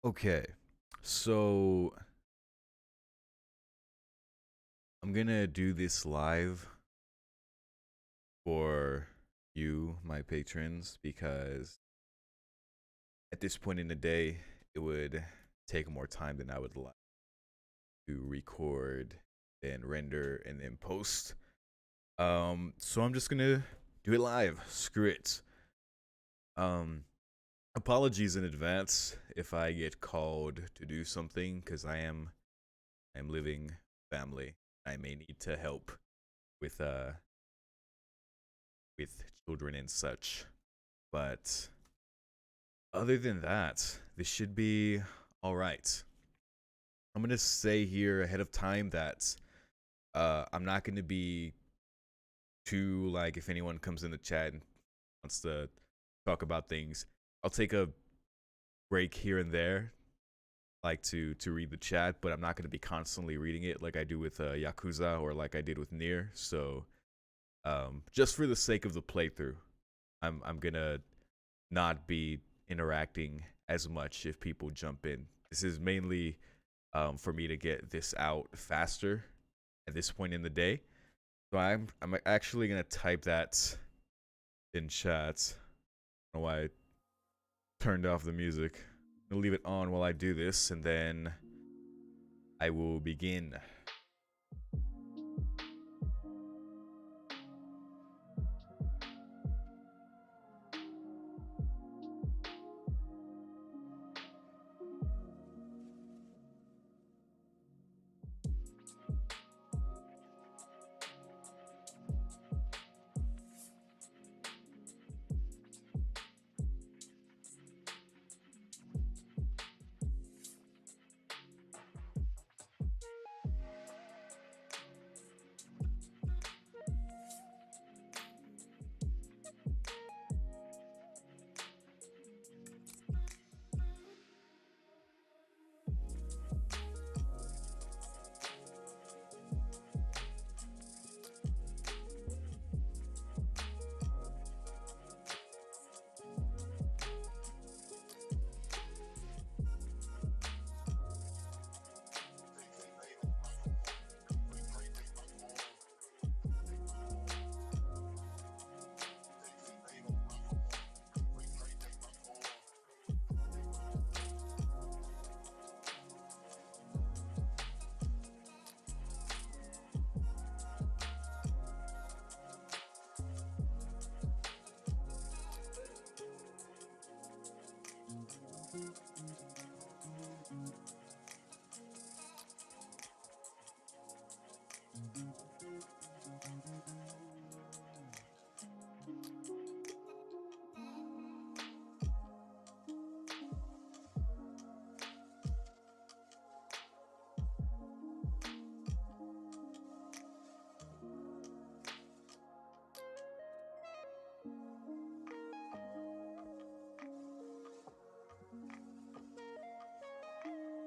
Okay, so I'm gonna do this live for you, my patrons, because at this point in the day, it would take more time than I would like to record, then render, and then post. So I'm just gonna do it live. Screw it. Um, Apologies in advance if I get called to do something, because I'm living family. I may need to help with with children and such. But other than that, this should be all right. I'm gonna say here ahead of time that I'm not gonna be too like if anyone comes in the chat and wants to talk about things, I'll take a break here and there, like to read the chat, but I'm not gonna be constantly reading it like I do with Yakuza or like I did with Nier. So just for the sake of the playthrough, I'm gonna not be interacting as much if people jump in. This is mainly for me to get this out faster at this point in the day. So I'm actually gonna type that in chat. I don't know why I turned off the music. I'm gonna leave it on while I do this, and then I will begin.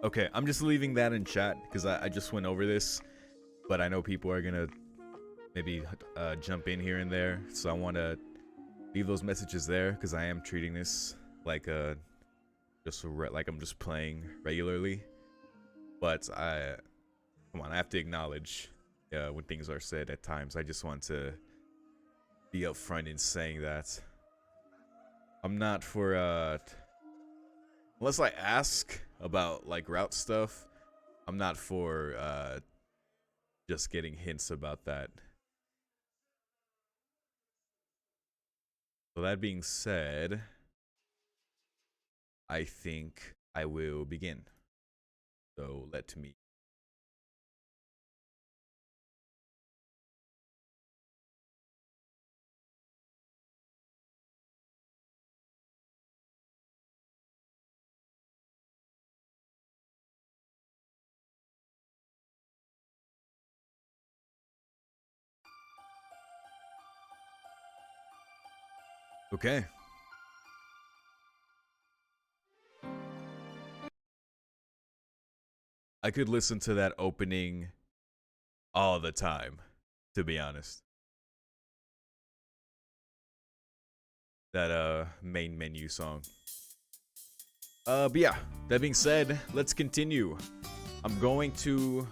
Okay, I'm just leaving that in chat because I just went over this, but I know people are gonna maybe jump in here and there, so I want to leave those messages there because I am treating this like like I'm just playing regularly. But come on, I have to acknowledge when things are said at times. I just want to be upfront in saying that I'm not for unless I ask about like route stuff. I'm not for just getting hints about that. So that being said, I think I will begin. So let me. Okay. I could listen to that opening all the time, to be honest. That main menu song. But yeah, that being said, let's continue. I'm going to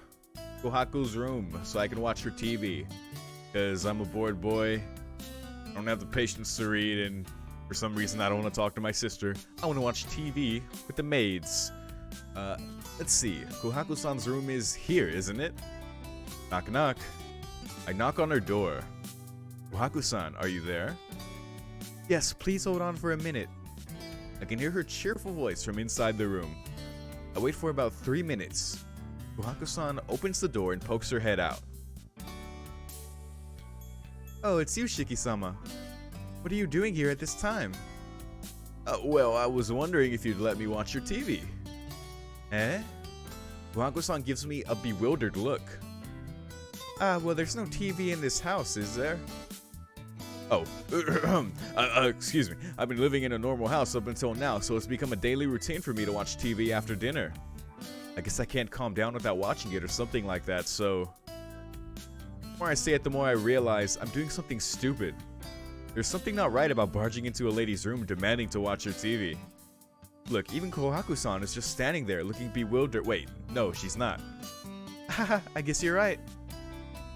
Kohaku's room so I can watch her TV. Because I'm a bored boy. I don't have the patience to read, and for some reason I don't want to talk to my sister. I want to watch TV with the maids. Let's see. Kohaku-san's room is here, isn't it? Knock knock. I knock on her door. Kohaku-san, are you there? Yes, please hold on for a minute. I can hear her cheerful voice from inside the room. I wait for about 3 minutes. Kohaku-san opens the door and pokes her head out. Oh, it's you, Shiki-sama. What are you doing here at this time? Well, I was wondering if you'd let me watch your TV. Eh? Kohaku-san gives me a bewildered look. Well, there's no TV in this house, is there? Oh, excuse me. I've been living in a normal house up until now, so it's become a daily routine for me to watch TV after dinner. I guess I can't calm down without watching it or something like that, so... The more I say it, the more I realize I'm doing something stupid. There's something not right about barging into a lady's room demanding to watch her TV. Look, even Kohaku-san is just standing there looking bewildered. Wait, no, she's not. Haha, I guess you're right.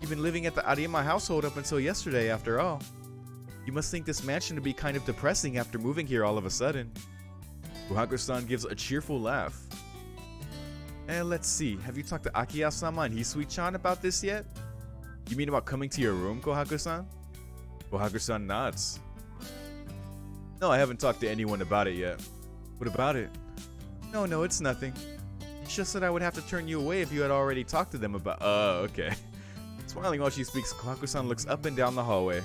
You've been living at the Arima household up until yesterday, after all. You must think this mansion to be kind of depressing after moving here all of a sudden. Kohaku-san gives a cheerful laugh. And let's see, have you talked to Akiya-sama and Hisui-chan about this yet? You mean about coming to your room, Kohaku-san? Kohaku-san nods. No, I haven't talked to anyone about it yet. What about it? No, it's nothing. It's just that I would have to turn you away if you had already talked to them about— okay. Smiling while she speaks, Kohaku-san looks up and down the hallway.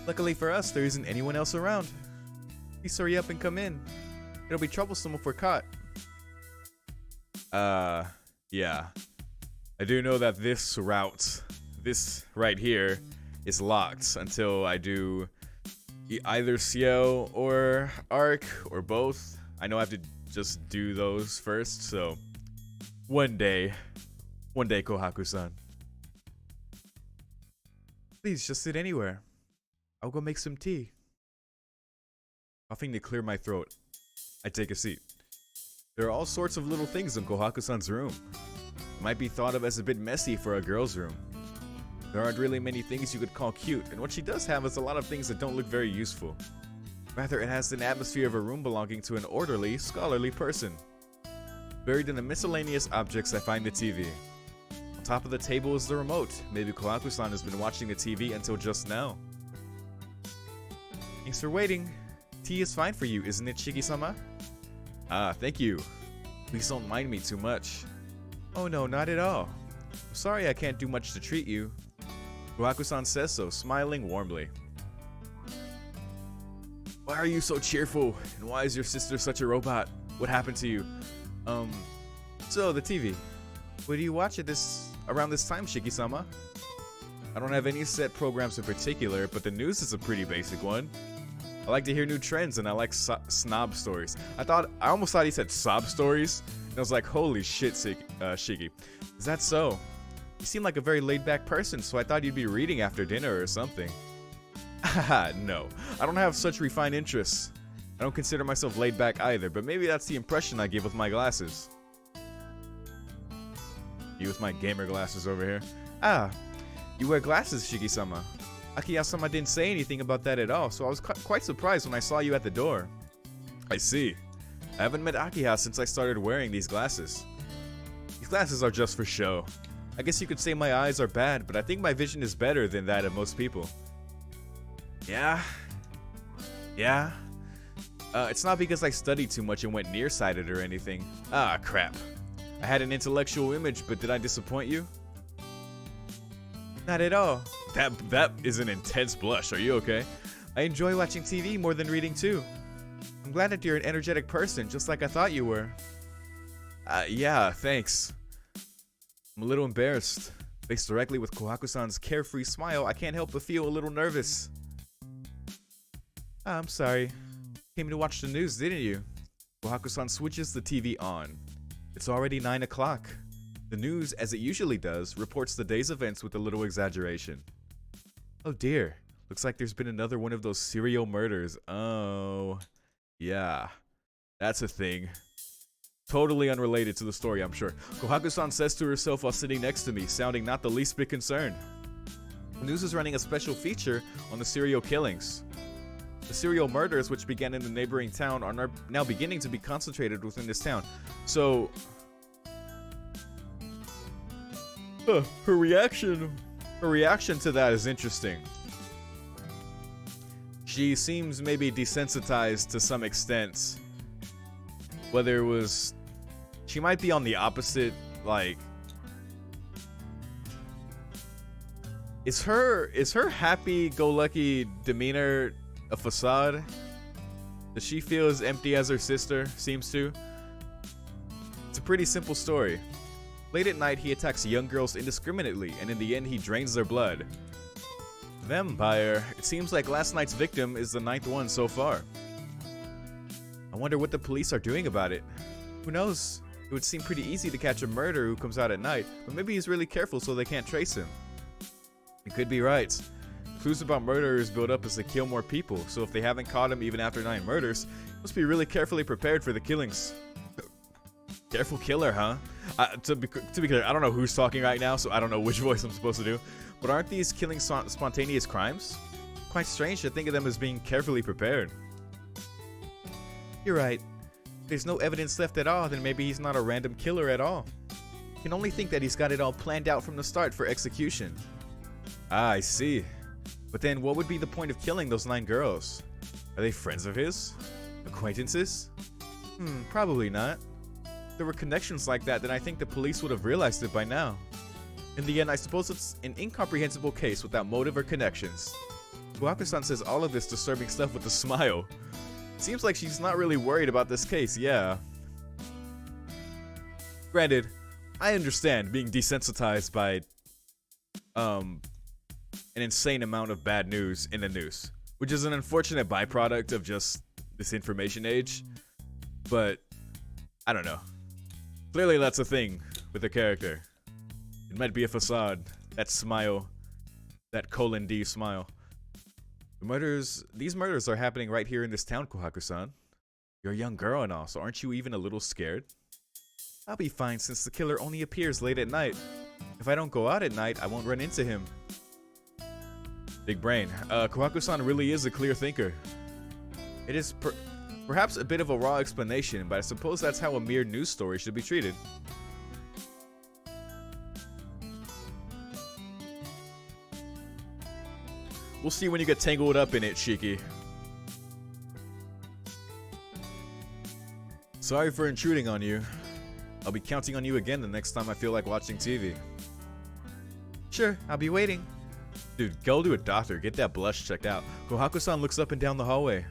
Luckily for us, there isn't anyone else around. Please hurry up and come in. It'll be troublesome if we're caught. Yeah. I do know that this route, this right here, is locked until I do either Ciel or Arc or both. I know I have to just do those first, so one day, Kohaku-san. Please just sit anywhere. I'll go make some tea. Coughing to clear my throat, I take a seat. There are all sorts of little things in Kohaku-san's room. It might be thought of as a bit messy for a girl's room. There aren't really many things you could call cute, and what she does have is a lot of things that don't look very useful. Rather, it has an atmosphere of a room belonging to an orderly, scholarly person. Buried in the miscellaneous objects, I find the TV. On top of the table is the remote. Maybe Kohaku-san has been watching the TV until just now. Thanks for waiting. Tea is fine for you, isn't it, Shiki-sama? Thank you. Please don't mind me too much. Oh no, not at all. I'm sorry I can't do much to treat you. Kohaku-san says so, smiling warmly. Why are you so cheerful? And why is your sister such a robot? What happened to you? So the TV. What do you watch at around this time, Shiki-sama? I don't have any set programs in particular, but the news is a pretty basic one. I like to hear new trends, and I like snob stories. I almost thought he said sob stories, and I was like, holy shit, Shiki. Is that so? You seem like a very laid-back person, so I thought you'd be reading after dinner or something. Haha, no. I don't have such refined interests. I don't consider myself laid-back either, but maybe that's the impression I give with my glasses. You with my gamer glasses over here. You wear glasses, Shiki-sama. Akiya-sama didn't say anything about that at all, so I was quite surprised when I saw you at the door. I see. I haven't met Akiya since I started wearing these glasses. These glasses are just for show. I guess you could say my eyes are bad, but I think my vision is better than that of most people. Yeah? It's not because I studied too much and went nearsighted or anything. Crap. I had an intellectual image, but did I disappoint you? Not at all. That is an intense blush. Are you okay? I enjoy watching TV more than reading too. I'm glad that you're an energetic person, just like I thought you were. Yeah, thanks. I'm a little embarrassed. Faced directly with Kohaku-san's carefree smile, I can't help but feel a little nervous. I'm sorry. Came to watch the news, didn't you? Kohaku-san switches the TV on. It's already 9 o'clock. The news, as it usually does, reports the day's events with a little exaggeration. Oh dear. Looks like there's been another one of those serial murders. Oh. Yeah. That's a thing. Totally unrelated to the story, I'm sure. Kohaku-san says to herself while sitting next to me, sounding not the least bit concerned. The news is running a special feature on the serial killings. The serial murders, which began in the neighboring town, are now beginning to be concentrated within this town. So, her reaction to that is interesting. She seems maybe desensitized to some extent. Whether it was, she might be on the opposite, like, is her happy-go-lucky demeanor a facade? Does she feel as empty as her sister seems to? It's a pretty simple story. Late at night, he attacks young girls indiscriminately, and in the end, he drains their blood. Vampire. It seems like last night's victim is the 9th one so far. I wonder what the police are doing about it. Who knows? It would seem pretty easy to catch a murderer who comes out at night, but maybe he's really careful so they can't trace him. You could be right. Clues about murderers build up as they kill more people, so if they haven't caught him even after 9 murders, must be really carefully prepared for the killings. Careful killer, huh? To be clear, I don't know who's talking right now, so I don't know which voice I'm supposed to do. But aren't these killings spontaneous crimes? Quite strange to think of them as being carefully prepared. You're right. If there's no evidence left at all, then maybe he's not a random killer at all. I can only think that he's got it all planned out from the start for execution. Ah, I see. But then what would be the point of killing those 9 girls? Are they friends of his? Acquaintances? Probably not. If there were connections like that, then I think the police would have realized it by now. In the end, I suppose it's an incomprehensible case without motive or connections. Kohaku-san says all of this disturbing stuff with a smile. Seems like she's not really worried about this case, yeah. Granted, I understand being desensitized by an insane amount of bad news in the news, which is an unfortunate byproduct of just this information age, but I don't know. Clearly that's a thing with the character. It might be a facade. That smile. That :D smile. These murders are happening right here in this town, Kohaku-san. You're a young girl and all, so aren't you even a little scared? I'll be fine since the killer only appears late at night. If I don't go out at night, I won't run into him. Big brain. Kohaku-san really is a clear thinker. It is perhaps a bit of a raw explanation, but I suppose that's how a mere news story should be treated. We'll see when you get tangled up in it, Shiki. Sorry for intruding on you. I'll be counting on you again the next time I feel like watching TV. Sure, I'll be waiting. Dude, go to a doctor. Get that blush checked out. Kohaku-san looks up and down the hallway.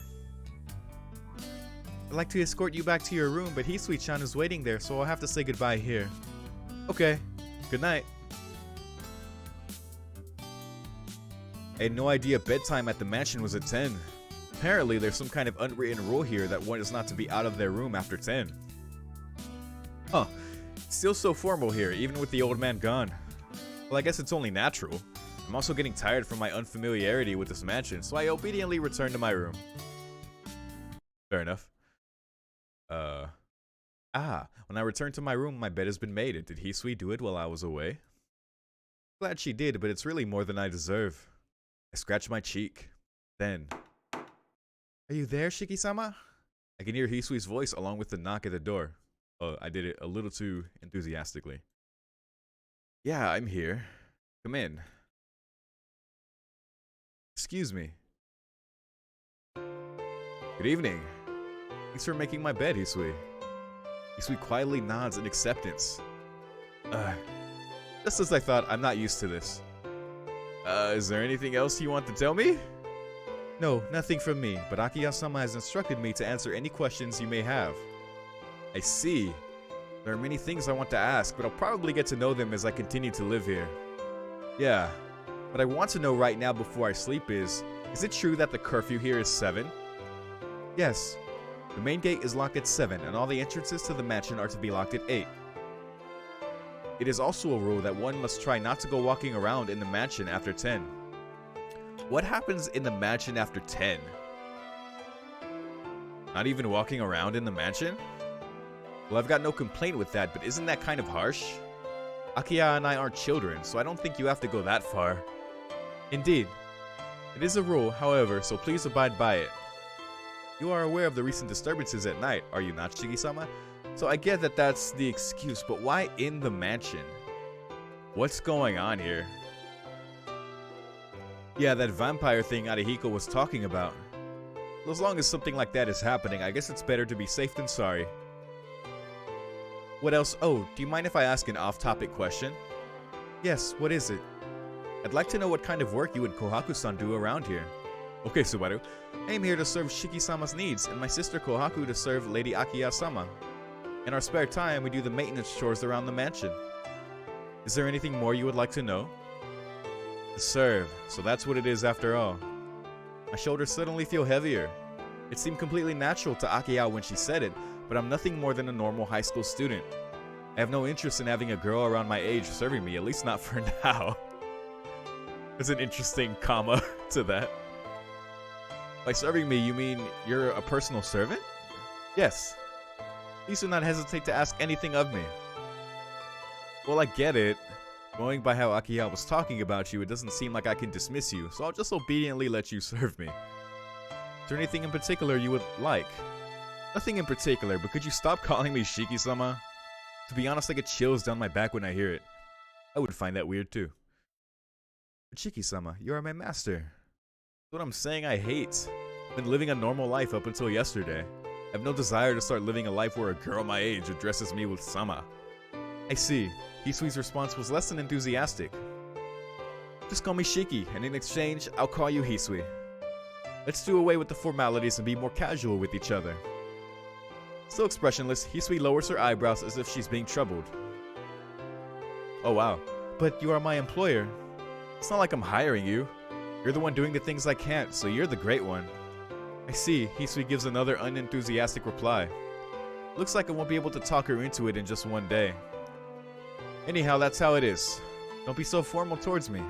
I'd like to escort you back to your room, but Hisui-chan is waiting there, so I'll have to say goodbye here. Okay. Good night. I had no idea bedtime at the mansion was at 10. Apparently, there's some kind of unwritten rule here that one is not to be out of their room after 10. Huh. Still so formal here, even with the old man gone. Well, I guess it's only natural. I'm also getting tired from my unfamiliarity with this mansion, so I obediently return to my room. Fair enough. When I return to my room, my bed has been made. Did Hisui do it while I was away? Glad she did, but it's really more than I deserve. I scratch my cheek. Then, are you there, Shiki-sama? I can hear Hisui's voice along with the knock at the door. Oh, I did it a little too enthusiastically. Yeah, I'm here. Come in. Excuse me. Good evening. Thanks for making my bed, Hisui. Hisui quietly nods in acceptance. Just as I thought, I'm not used to this. Is there anything else you want to tell me? No, nothing from me, but Akiya-sama has instructed me to answer any questions you may have. I see. There are many things I want to ask, but I'll probably get to know them as I continue to live here. Yeah, what I want to know right now before I sleep is it true that the curfew here is 7? Yes. The main gate is locked at 7, and all the entrances to the mansion are to be locked at 8. It is also a rule that one must try not to go walking around in the mansion after 10. What happens in the mansion after 10? Not even walking around in the mansion? Well, I've got no complaint with that, but isn't that kind of harsh? Akiya and I aren't children, so I don't think you have to go that far. Indeed. It is a rule, however, so please abide by it. You are aware of the recent disturbances at night, are you not, Shiki-sama? So I get that that's the excuse, but why in the mansion? What's going on here? Yeah, that vampire thing Arihiko was talking about. As long as something like that is happening, I guess it's better to be safe than sorry. What else? Oh, do you mind if I ask an off-topic question? Yes, what is it? I'd like to know what kind of work you and Kohaku-san do around here. Okay, Subaru. I am here to serve Shiki-sama's needs, and my sister Kohaku to serve Lady Akiya-sama. In our spare time, we do the maintenance chores around the mansion. Is there anything more you would like to know? To serve, so that's what it is after all. My shoulders suddenly feel heavier. It seemed completely natural to Akiya when she said it, but I'm nothing more than a normal high school student. I have no interest in having a girl around my age serving me, at least not for now. There's an interesting comma to that. By serving me, you mean you're a personal servant? Yes. Please do not hesitate to ask anything of me. Well, I get it. Going by how Akiya was talking about you, it doesn't seem like I can dismiss you, so I'll just obediently let you serve me. Is there anything in particular you would like? Nothing in particular, but could you stop calling me Shiki-sama? To be honest, I get chills down my back when I hear it. I would find that weird too. But Shiki-sama, you are my master. That's what I'm saying I hate. I've been living a normal life up until yesterday. I have no desire to start living a life where a girl my age addresses me with sama. I see. Hisui's response was less than enthusiastic. Just call me Shiki, and in exchange, I'll call you Hisui. Let's do away with the formalities and be more casual with each other. Still expressionless, Hisui lowers her eyebrows as if she's being troubled. Oh wow, but you are my employer. It's not like I'm hiring you. You're the one doing the things I can't, so you're the great one. I see, Hisui gives another unenthusiastic reply. Looks like I won't be able to talk her into it in just one day. Anyhow, that's how it is. Don't be so formal towards me.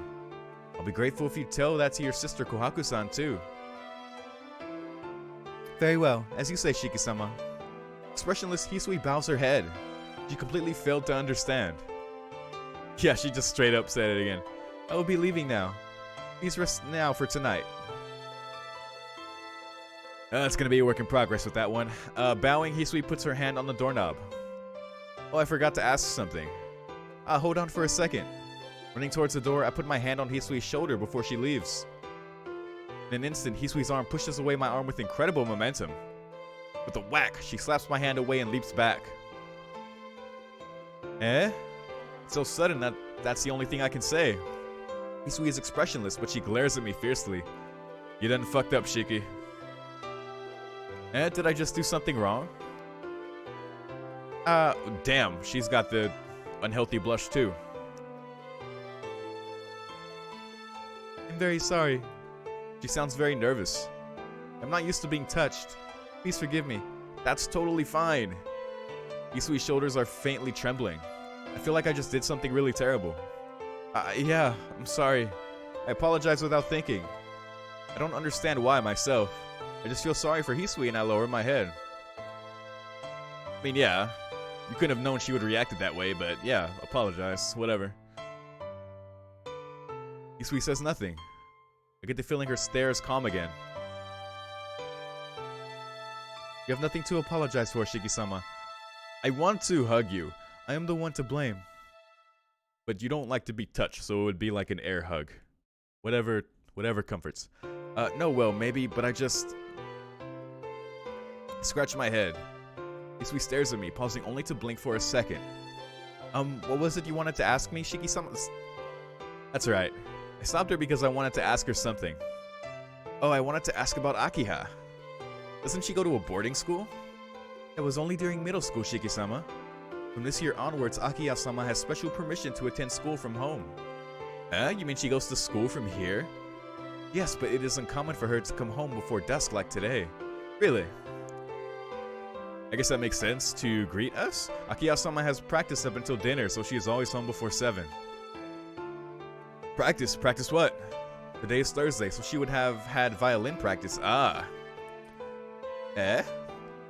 I'll be grateful if you tell that to your sister Kohaku-san too. Very well, as you say, Shiki-sama. Expressionless Hisui bows her head. She completely failed to understand. Yeah, she just straight up said it again. I will be leaving now. Please rest now for tonight. It's gonna be a work in progress with that one. Bowing, Hisui puts her hand on the doorknob. Oh, I forgot to ask something. Hold on for a second. Running towards the door, I put my hand on Hisui's shoulder before she leaves. In an instant, Hisui's arm pushes away my arm with incredible momentum. With a whack, she slaps my hand away and leaps back. Eh? It's so sudden that's the only thing I can say. Hisui is expressionless, but she glares at me fiercely. You done fucked up, Shiki. Eh, did I just do something wrong? Damn, she's got the unhealthy blush too. I'm very sorry. She sounds very nervous. I'm not used to being touched. Please forgive me. That's totally fine. Isui's shoulders are faintly trembling. I feel like I just did something really terrible. Yeah, I'm sorry. I apologize without thinking. I don't understand why myself. I just feel sorry for Hisui and I lower my head. I mean, yeah. You couldn't have known she would react that way, but yeah, apologize. Whatever. Hisui says nothing. I get the feeling her stare is calm again. You have nothing to apologize for, Shiki-sama. I want to hug you. I am the one to blame. But you don't like to be touched, so it would be like an air hug. Whatever comforts. No, well, maybe, but I just... scratch my head. Hisui stares at me, pausing only to blink for a second. What was it you wanted to ask me, Shiki-sama? That's right. I stopped her because I wanted to ask her something. Oh, I wanted to ask about Akiha. Doesn't she go to a boarding school? It was only during middle school, Shiki-sama. From this year onwards, Akiya-sama has special permission to attend school from home. You mean she goes to school from here? Yes, but it is uncommon for her to come home before dusk like today. Really? I guess that makes sense. To greet us? Akiya-sama has practice up until dinner, so she is always home before 7. Practice? Practice what? Today is Thursday, so she would have had violin practice. Ah. Eh?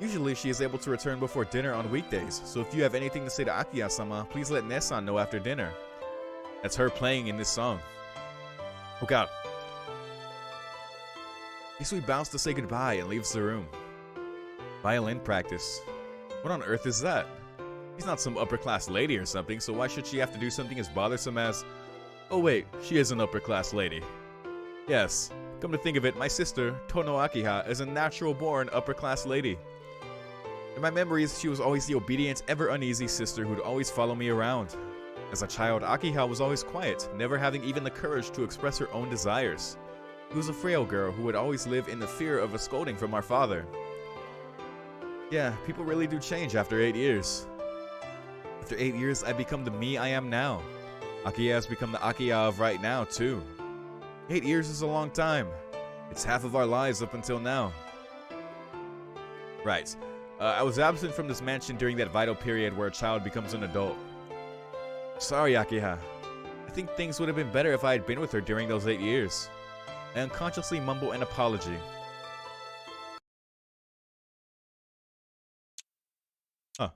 Usually, she is able to return before dinner on weekdays, so if you have anything to say to Akiha-sama, please let Nessan know after dinner. That's her playing in this song. Oh god. Hisui bows to say goodbye and leaves the room. Violin practice. What on earth is that? She's not some upper-class lady or something, so why should she have to do something as bothersome as... Oh wait, she is an upper-class lady. Yes, come to think of it, my sister, Tono Akiha, is a natural-born upper-class lady. In my memories, she was always the obedient, ever-uneasy sister who'd always follow me around. As a child, Akiha was always quiet, never having even the courage to express her own desires. She was a frail girl who would always live in the fear of a scolding from our father. Yeah, people really do change after 8 years. After 8 years, I become the me I am now. Akiha has become the Akiha of right now, too. 8 years is a long time. It's half of our lives up until now. Right. I was absent from this mansion during that vital period where a child becomes an adult. Sorry, Akiha. I think things would have been better if I had been with her during those 8 years. I unconsciously mumble an apology. Huh.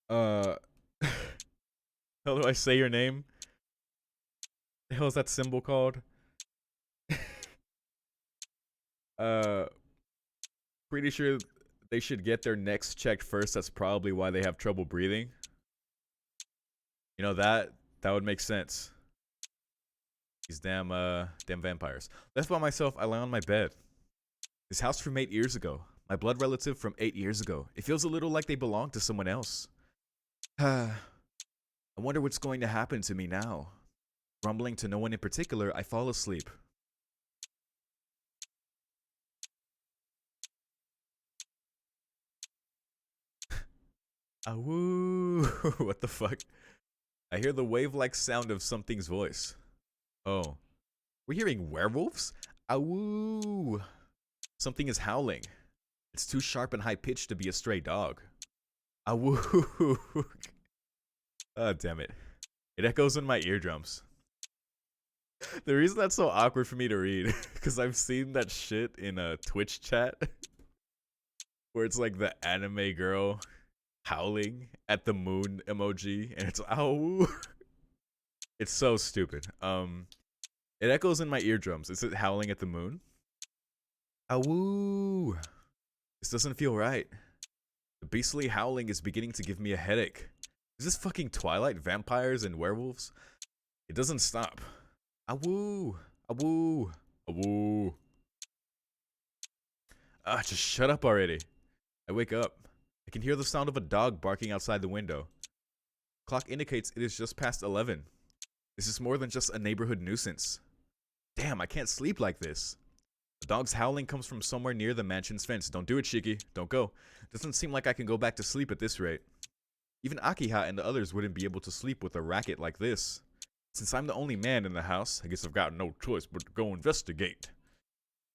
How do I say your name? The hell is that symbol called? Pretty sure they should get their necks checked first. That's probably why they have trouble breathing. You know, that would make sense. These damn vampires. Left by myself, I lie on my bed. This house from 8 years ago. My blood relative from 8 years ago. It feels a little like they belong to someone else. I wonder what's going to happen to me now. Grumbling to no one in particular, I fall asleep. Awoo! What the fuck? I hear the wave-like sound of something's voice. Oh. We're hearing werewolves? Awoo! Something is howling. It's too sharp and high-pitched to be a stray dog. Awoo! Oh, damn it. It echoes in my eardrums. The reason that's so awkward for me to read, because I've seen that shit in a Twitch chat, where it's like the anime girl howling at the moon emoji, and it's ow. It's so stupid. It echoes in my eardrums. Is it howling at the moon? Ow. This doesn't feel right. The beastly howling is beginning to give me a headache. Is this fucking Twilight vampires and werewolves? It doesn't stop. Awoo. Awoo. Awoo. Ah, just shut up already. I wake up. I can hear the sound of a dog barking outside the window. Clock indicates it is just past 11. This is more than just a neighborhood nuisance. Damn, I can't sleep like this. The dog's howling comes from somewhere near the mansion's fence. Don't do it, Shiki. Don't go. Doesn't seem like I can go back to sleep at this rate. Even Akiha and the others wouldn't be able to sleep with a racket like this. Since I'm the only man in the house, I guess I've got no choice but to go investigate.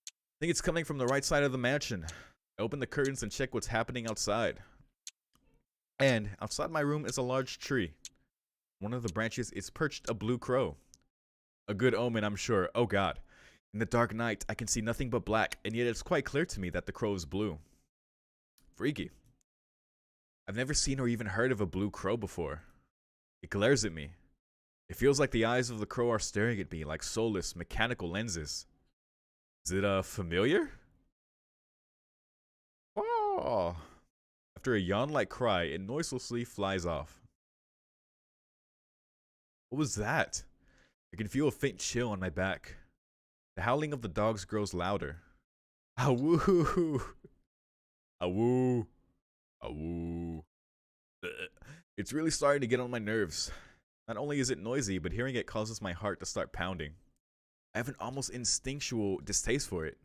I think it's coming from the right side of the mansion. I open the curtains and check what's happening outside. And outside my room is a large tree. One of the branches is perched a blue crow. A good omen, I'm sure. Oh god. In the dark night, I can see nothing but black, and yet it's quite clear to me that the crow is blue. Freaky. I've never seen or even heard of a blue crow before. It glares at me. It feels like the eyes of the crow are staring at me like soulless, mechanical lenses. Is it, familiar? Oh. After a yawn-like cry, it noiselessly flies off. What was that? I can feel a faint chill on my back. The howling of the dogs grows louder. Awoo! Awoo! Awoo! It's really starting to get on my nerves. Not only is it noisy, but hearing it causes my heart to start pounding. I have an almost instinctual distaste for it.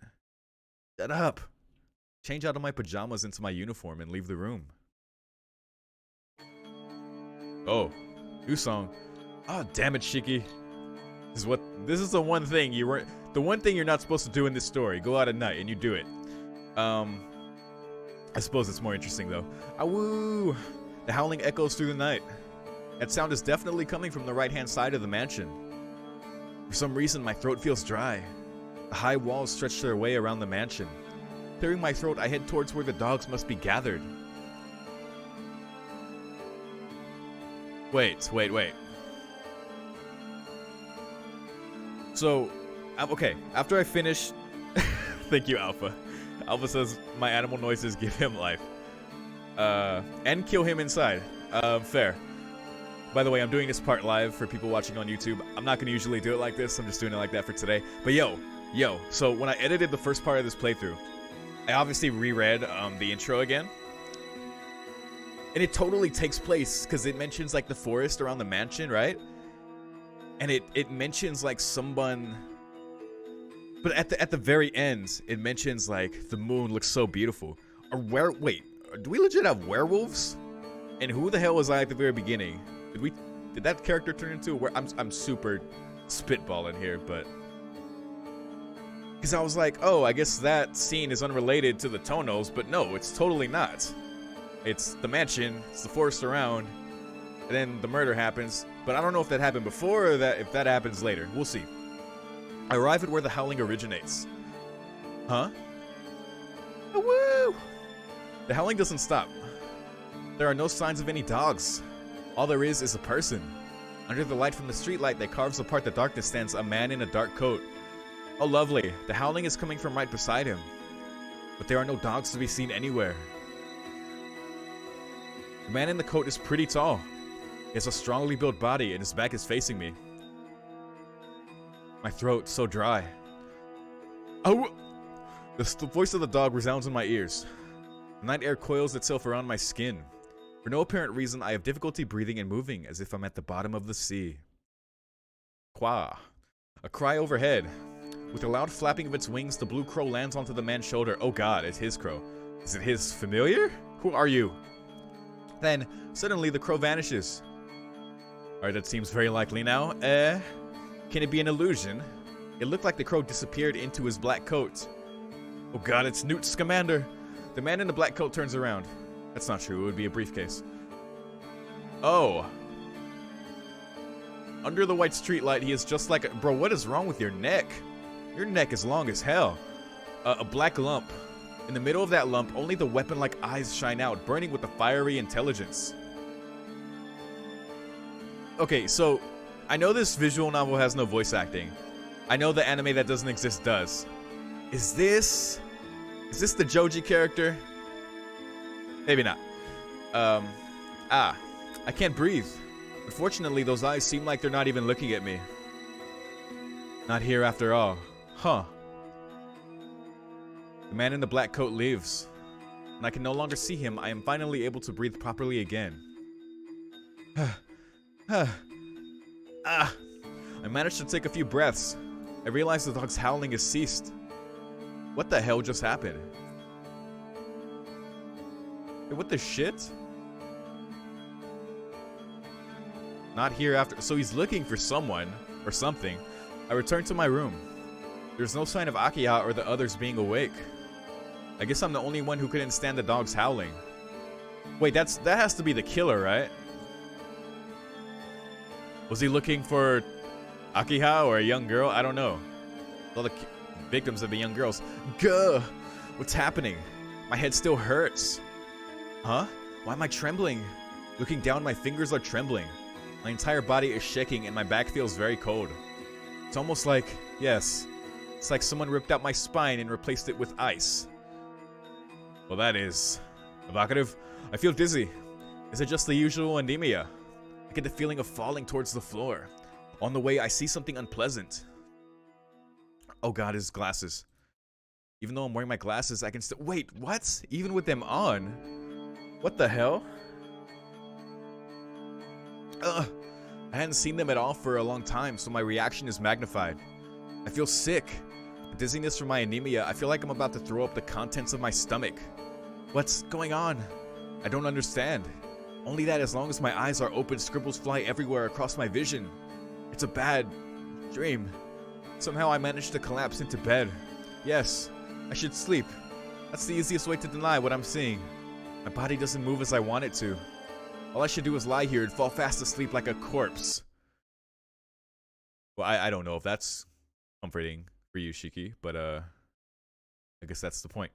Shut up! Change out of my pajamas into my uniform and leave the room. Oh, new song. Oh, damn it, Shiki. This is the one thing the one thing you're not supposed to do in this story. Go out at night and you do it. I suppose it's more interesting though. Awoo! The howling echoes through the night. That sound is definitely coming from the right-hand side of the mansion. For some reason, my throat feels dry. The high walls stretch their way around the mansion. Clearing my throat, I head towards where the dogs must be gathered. Wait. So, okay, after I finish... Thank you, Alpha. Alpha says, my animal noises give him life. And kill him inside. Fair. By the way, I'm doing this part live for people watching on YouTube. I'm not going to usually do it like this. I'm just doing it like that for today. But yo. So when I edited the first part of this playthrough, I obviously reread the intro again. And it totally takes place because it mentions like the forest around the mansion, right? And it mentions like someone... But at the very end, it mentions like the moon looks so beautiful. Wait, do we legit have werewolves? And who the hell was I at the very beginning? Did that character turn into a werewolf? I'm super spitballing here, but... Because I was like, oh, I guess that scene is unrelated to the Tonos, but no, it's totally not. It's the mansion, it's the forest around, and then the murder happens. But I don't know if that happened before or if that happens later. We'll see. I arrive at where the howling originates. Huh? Oh, woo! The howling doesn't stop. There are no signs of any dogs. All there is a person. Under the light from the streetlight that carves apart the darkness stands a man in a dark coat. Oh, lovely. The howling is coming from right beside him. But there are no dogs to be seen anywhere. The man in the coat is pretty tall. He has a strongly built body and his back is facing me. My throat so dry. Oh! The voice of the dog resounds in my ears. The night air coils itself around my skin. For no apparent reason, I have difficulty breathing and moving as if I'm at the bottom of the sea. Qua. A cry overhead. With a loud flapping of its wings, the blue crow lands onto the man's shoulder. Oh god, it's his crow. Is it his familiar? Who are you? Then, suddenly the crow vanishes. Alright, that seems very likely now. Can it be an illusion? It looked like the crow disappeared into his black coat. Oh god, it's Newt Scamander. The man in the black coat turns around. That's not true, it would be a briefcase. Oh. Under the white streetlight, he is just like bro, what is wrong with your neck? Your neck is long as hell. A black lump. In the middle of that lump, only the weapon-like eyes shine out, burning with a fiery intelligence. Okay, so... I know this visual novel has no voice acting. I know the anime that doesn't exist does. Is this the Joji character? Maybe not. I can't breathe. Unfortunately, those eyes seem like they're not even looking at me. Not here after all. Huh. The man in the black coat leaves. When I can no longer see him, I am finally able to breathe properly again. I managed to take a few breaths. I realized the dog's howling has ceased. What the hell just happened? Hey, what the shit? Not here after... So he's looking for someone, or something. I return to my room. There's no sign of Akiha or the others being awake. I guess I'm the only one who couldn't stand the dog's howling. Wait, that has to be the killer, right? Was he looking for Akiha or a young girl? I don't know. All the victims have been young girls. Gah! What's happening? My head still hurts. Huh? Why am I trembling? Looking down, my fingers are trembling. My entire body is shaking and my back feels very cold. It's almost like, yes, it's like someone ripped out my spine and replaced it with ice. Well, that is evocative. I feel dizzy. Is it just the usual anemia? I get the feeling of falling towards the floor. On the way, I see something unpleasant. Oh god, his glasses. Even though I'm wearing my glasses, I can still... Wait, what? Even with them on? What the hell? I hadn't seen them at all for a long time, so my reaction is magnified. I feel sick. The dizziness from my anemia, I feel like I'm about to throw up the contents of my stomach. What's going on? I don't understand. Only that as long as my eyes are open, scribbles fly everywhere across my vision. It's a bad dream. Somehow I managed to collapse into bed. Yes, I should sleep. That's the easiest way to deny what I'm seeing. My body doesn't move as I want it to. All I should do is lie here and fall fast asleep like a corpse. Well, I don't know if that's comforting for you, Shiki, but I guess that's the point.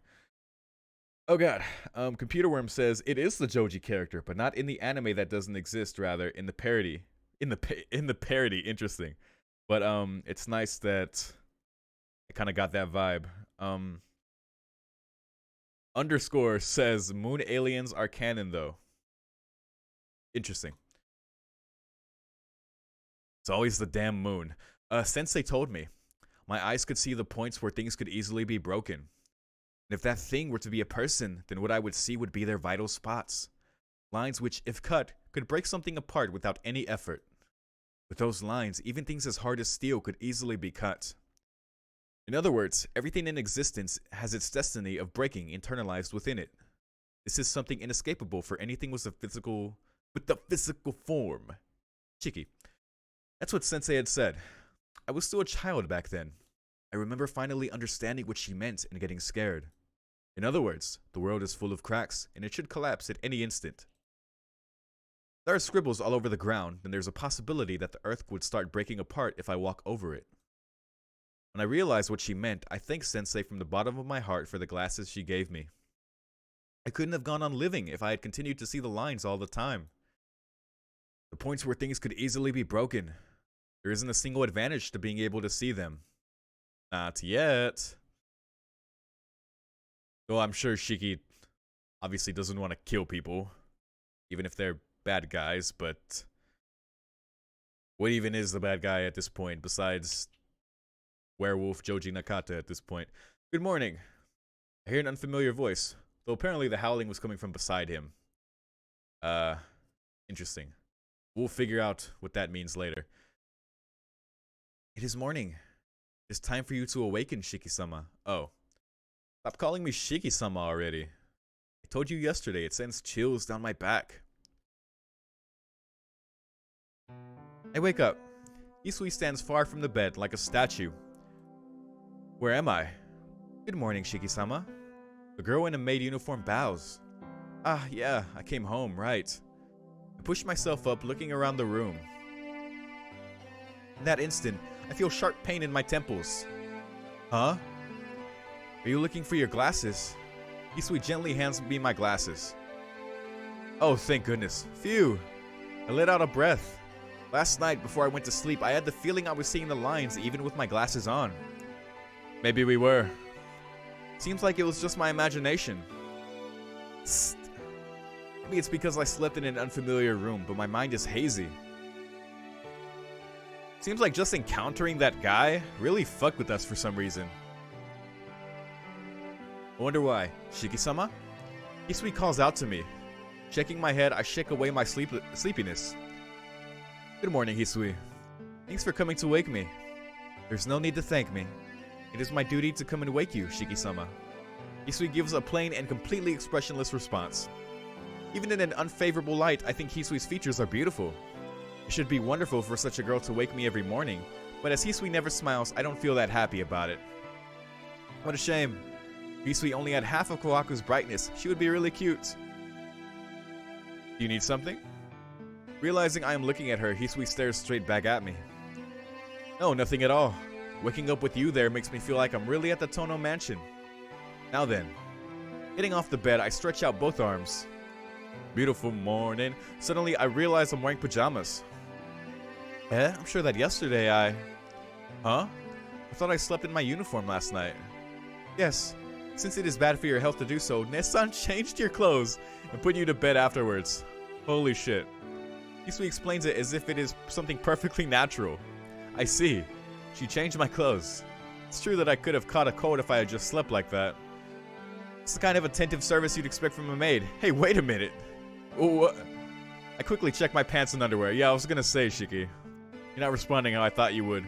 Oh god. Computer Worm says it is the Joji character, but not in the anime that doesn't exist. Rather, in the parody. In the parody. Interesting. But it's nice that I kind of got that vibe. Underscore says moon aliens are canon though. Interesting. It's always the damn moon. Sensei told me my eyes could see the points where things could easily be broken. And if that thing were to be a person, then what I would see would be their vital spots. Lines which, if cut, could break something apart without any effort. With those lines, even things as hard as steel could easily be cut. In other words, everything in existence has its destiny of breaking internalized within it. This is something inescapable for anything with the physical form. Cheeky. That's what Sensei had said. I was still a child back then. I remember finally understanding what she meant and getting scared. In other words, the world is full of cracks, and it should collapse at any instant. There are scribbles all over the ground, and there's a possibility that the earth would start breaking apart if I walk over it. When I realized what she meant, I thanked Sensei from the bottom of my heart for the glasses she gave me. I couldn't have gone on living if I had continued to see the lines all the time. The points where things could easily be broken. There isn't a single advantage to being able to see them. Not yet. Though I'm sure Shiki obviously doesn't want to kill people, even if they're bad guys, but what even is the bad guy at this point besides werewolf Joji Nakata at this point? Good morning. I hear an unfamiliar voice, though apparently the howling was coming from beside him. Interesting. We'll figure out what that means later. It is morning. It is time for you to awaken, Shiki-sama. Oh. Stop calling me Shiki-sama already. I told you yesterday, it sends chills down my back. I wake up. Isui stands far from the bed like a statue. Where am I? Good morning, Shiki-sama. The girl in a maid uniform bows. Ah, yeah, I came home, right. I push myself up, looking around the room. In that instant, I feel sharp pain in my temples. Huh? Are you looking for your glasses? Isui gently hands me my glasses. Oh, thank goodness. Phew. I let out a breath. Last night, before I went to sleep, I had the feeling I was seeing the lines even with my glasses on. Maybe we were. Seems like it was just my imagination. Psst. Maybe it's because I slept in an unfamiliar room, but my mind is hazy. Seems like just encountering that guy really fucked with us for some reason. I wonder why. Shiki-sama? Isui calls out to me. Shaking my head, I shake away my sleepiness. Good morning, Hisui. Thanks for coming to wake me. There's no need to thank me. It is my duty to come and wake you, Shiki-sama. Hisui gives a plain and completely expressionless response. Even in an unfavorable light, I think Hisui's features are beautiful. It should be wonderful for such a girl to wake me every morning, but as Hisui never smiles, I don't feel that happy about it. What a shame. If Hisui only had half of Kohaku's brightness, she would be really cute. Do you need something? Realizing I am looking at her, Hisui stares straight back at me. No, nothing at all. Waking up with you there makes me feel like I'm really at the Tono mansion. Now then. Getting off the bed, I stretch out both arms. Beautiful morning. Suddenly, I realize I'm wearing pajamas. I'm sure that yesterday Huh? I thought I slept in my uniform last night. Yes. Since it is bad for your health to do so, Nessan changed your clothes and put you to bed afterwards. Holy shit. Isui explains it as if it is something perfectly natural. I see. She changed my clothes. It's true that I could have caught a cold if I had just slept like that. It's the kind of attentive service you'd expect from a maid. Hey, wait a minute. Oh, I quickly checked my pants and underwear. Yeah, I was gonna say, Shiki. You're not responding how I thought you would.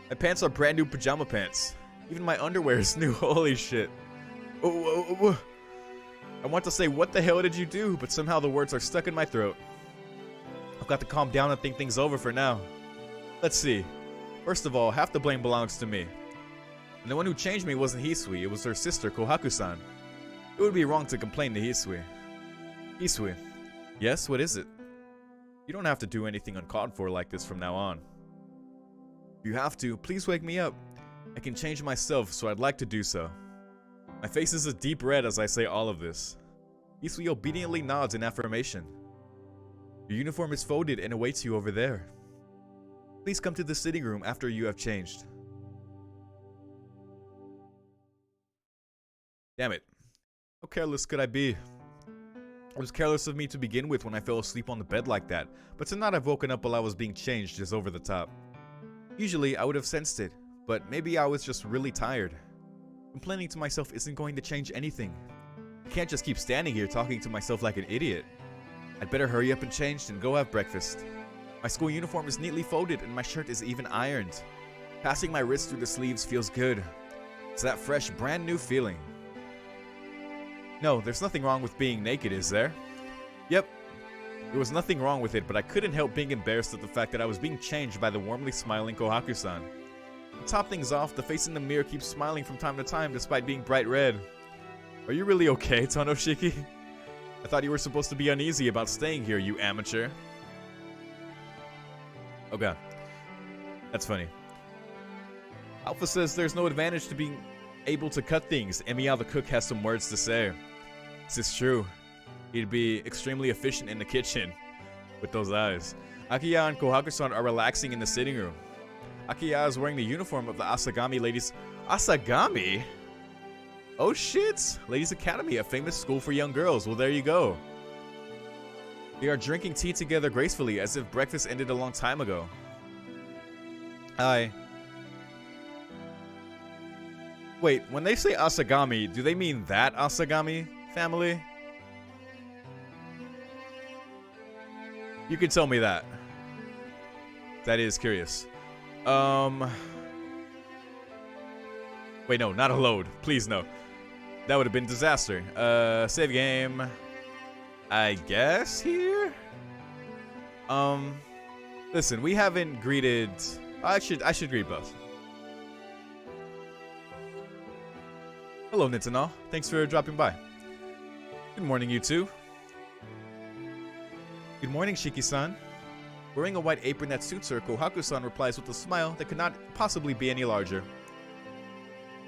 My pants are brand new pajama pants. Even my underwear is new. Holy shit. Oh. I want to say, what the hell did you do? But somehow the words are stuck in my throat. I've got to calm down and think things over for now. Let's see. First of all, half the blame belongs to me. And the one who changed me wasn't Hisui, it was her sister, Kohaku-san. It would be wrong to complain to Hisui. Hisui. Yes, what is it? You don't have to do anything uncalled for like this from now on. If you have to, please wake me up. I can change myself, so I'd like to do so. My face is a deep red as I say all of this. Isui obediently nods in affirmation. Your uniform is folded and awaits you over there. Please come to the sitting room after you have changed. Damn it. How careless could I be? It was careless of me to begin with when I fell asleep on the bed like that, but tonight I've woken up while I was being changed is over the top. Usually I would have sensed it, but maybe I was just really tired. Complaining to myself isn't going to change anything. I can't just keep standing here talking to myself like an idiot. I'd better hurry up and change and go have breakfast. My school uniform is neatly folded and my shirt is even ironed. Passing my wrist through the sleeves feels good. It's that fresh, brand new feeling. No, there's nothing wrong with being naked, is there? Yep, there was nothing wrong with it, but I couldn't help being embarrassed at the fact that I was being changed by the warmly smiling Kohaku-san. To top things off, the face in the mirror keeps smiling from time to time despite being bright red. Are you really okay, Tonoshiki? I thought you were supposed to be uneasy about staying here, you amateur. Oh god. That's funny. Alpha says there's no advantage to being able to cut things, and Meow the cook has some words to say. This is true. He'd be extremely efficient in the kitchen with those eyes. Akiya and Kohaku-san are relaxing in the sitting room. Akiya is wearing the uniform of the Asagami ladies. Asagami? Oh shit! Ladies Academy, a famous school for young girls. Well, there you go. They are drinking tea together gracefully as if breakfast ended a long time ago. Hi. Wait, when they say Asagami, do they mean that Asagami family? You can tell me that. That is curious. Wait, no, not a load. Please, no. That would have been disaster. Save game. I guess here? Listen, we haven't greeted... I should greet both. Hello, Nintendo. Thanks for dropping by. Good morning, you two. Good morning, Shiki-san. Wearing a white apron that suits her, Kohaku-san replies with a smile that could not possibly be any larger.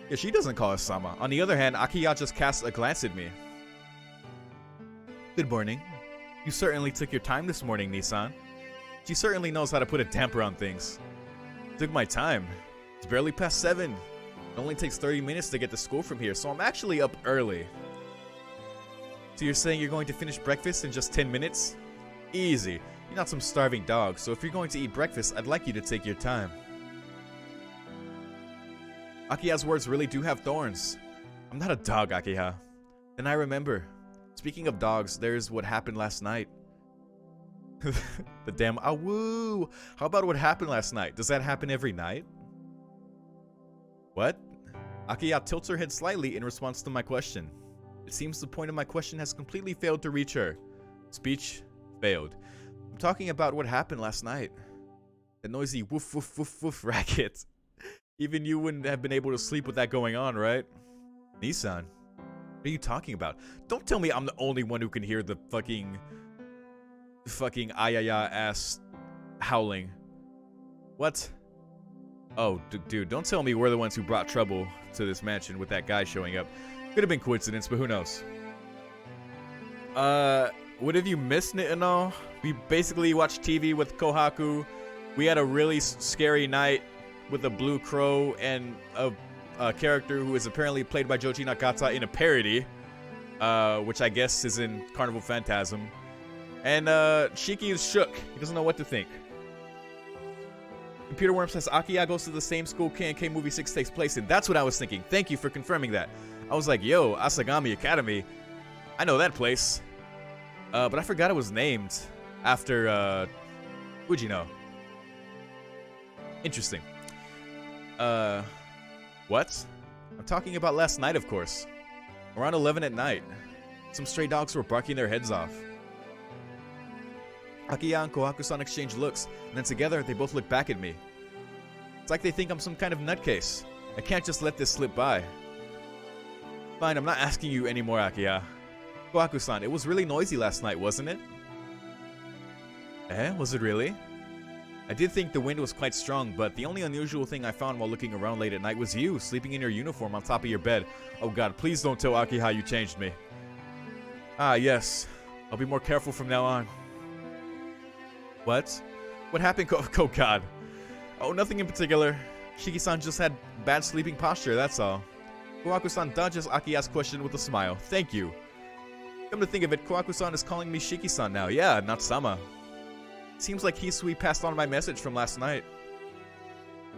Yeah, she doesn't call us Sama. On the other hand, Akiya just casts a glance at me. Good morning. You certainly took your time this morning, Nissan. She certainly knows how to put a damper on things. Took my time. It's barely past 7. It only takes 30 minutes to get to school from here, so I'm actually up early. So you're saying you're going to finish breakfast in just 10 minutes? Easy. You're not some starving dog, so if you're going to eat breakfast, I'd like you to take your time. Akiya's words really do have thorns. I'm not a dog, Akiya. Then I remember. Speaking of dogs, there's what happened last night. The damn awoo! How about what happened last night? Does that happen every night? What? Akiya tilts her head slightly in response to my question. It seems the point of my question has completely failed to reach her. Speech failed. I'm talking about what happened last night. The noisy woof woof woof woof racket. Even you wouldn't have been able to sleep with that going on, right? Nissan, what are you talking about? Don't tell me I'm the only one who can hear the fucking ayaya ass howling. What? Oh, dude, don't tell me we're the ones who brought trouble to this mansion with that guy showing up. Could have been coincidence, but who knows? What have you missed, Nitano? We basically watched TV with Kohaku. We had a really scary night with a blue crow and a character who is apparently played by Joji Nakata in a parody, which I guess is in Carnival Phantasm. And Shiki is shook. He doesn't know what to think. Computer Worm says Akiya goes to the same school K&K Movie 6 takes place in. That's what I was thinking. Thank you for confirming that. I was like, yo, Asagami Academy. I know that place. But I forgot it was named after Fujino. Interesting. What? I'm talking about last night, of course. Around 11 at night. Some stray dogs were barking their heads off. Akiya and Kohaku-san exchange looks, and then together they both look back at me. It's like they think I'm some kind of nutcase. I can't just let this slip by. Fine, I'm not asking you anymore, Akiya. Kohaku-san, it was really noisy last night, wasn't it? Was it really? I did think the wind was quite strong, but the only unusual thing I found while looking around late at night was you, sleeping in your uniform on top of your bed. Oh god, please don't tell Aki how you changed me. Ah, yes. I'll be more careful from now on. What? What happened? Oh god. Oh, nothing in particular. Shiki-san just had bad sleeping posture, that's all. Kawaku-san dodges Aki's question with a smile. Thank you. Come to think of it, Kawaku-san is calling me Shiki-san now. Yeah, not Sama. Seems like Hisui passed on my message from last night.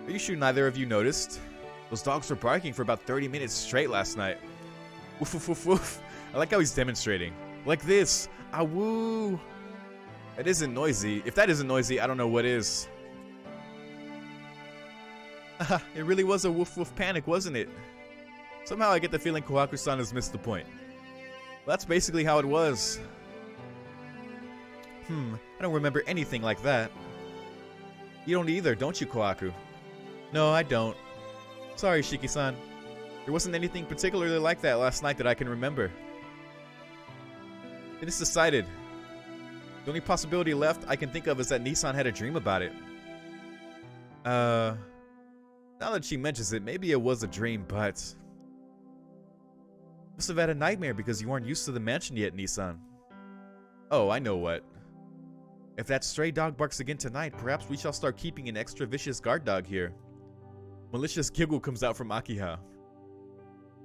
Are you sure neither of you noticed? Those dogs were barking for about 30 minutes straight last night. Woof woof woof woof. I like how he's demonstrating. Like this. Ah woo. That isn't noisy. If that isn't noisy, I don't know what is. Haha, it really was a woof woof panic, wasn't it? Somehow I get the feeling Kawaku-san has missed the point. Well, that's basically how it was. I don't remember anything like that. You don't either, don't you, Kawaku? No, I don't. Sorry, Shiki-san. There wasn't anything particularly like that last night that I can remember. It is decided. The only possibility left I can think of is that Nissan had a dream about it. Now that she mentions it, maybe it was a dream, but... Must have had a nightmare because you aren't used to the mansion yet, Nissan. Oh, I know what. If that stray dog barks again tonight, perhaps we shall start keeping an extra vicious guard dog here. Malicious giggle comes out from Akiha.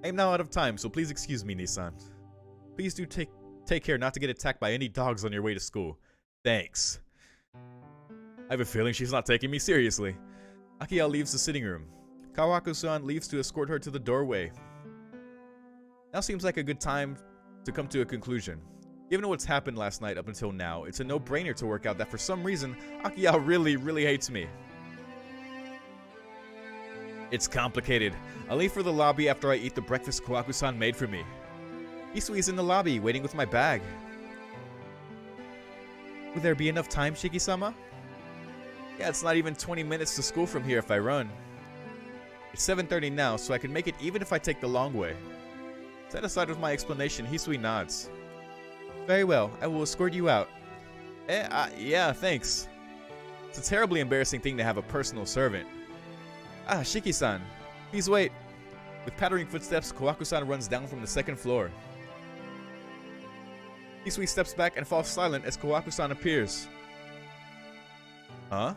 I am now out of time, so please excuse me, Nissan. Please do take care not to get attacked by any dogs on your way to school. Thanks. I have a feeling she's not taking me seriously. Akiha leaves the sitting room. Kawaku-san leaves to escort her to the doorway. Now seems like a good time to come to a conclusion. Given what's happened last night up until now, it's a no-brainer to work out that for some reason, Akiha really hates me. It's complicated. I'll leave for the lobby after I eat the breakfast Kawaku-san made for me. Isui's in the lobby, waiting with my bag. Will there be enough time, Shiki-sama? Yeah, it's not even 20 minutes to school from here if I run. It's 7:30 now, so I can make it even if I take the long way. Set aside with my explanation, Hisui nods. Very well, I will escort you out. Yeah, thanks. It's a terribly embarrassing thing to have a personal servant. Ah, Shiki-san, please wait. With pattering footsteps, Kawaku-san runs down from the second floor. Hisui steps back and falls silent as Kawaku-san appears. Huh?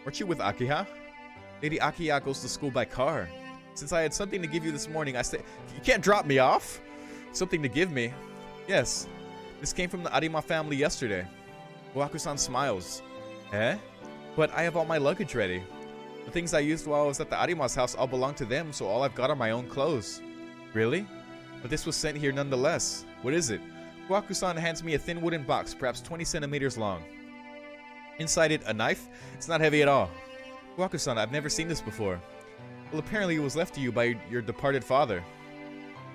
Weren't you with Akiha? Lady Akiha goes to school by car. Since I had something to give you this morning, I say, you can't drop me off? Something to give me? Yes. This came from the Arima family yesterday. Kawaku-san smiles. Eh? But I have all my luggage ready. The things I used while I was at the Arima's house all belong to them, so all I've got are my own clothes. Really? But this was sent here nonetheless. What is it? Kawaku-san hands me a thin wooden box, perhaps 20 centimeters long. Inside it, a knife? It's not heavy at all. Kawaku-san, I've never seen this before. Well, apparently it was left to you by your departed father.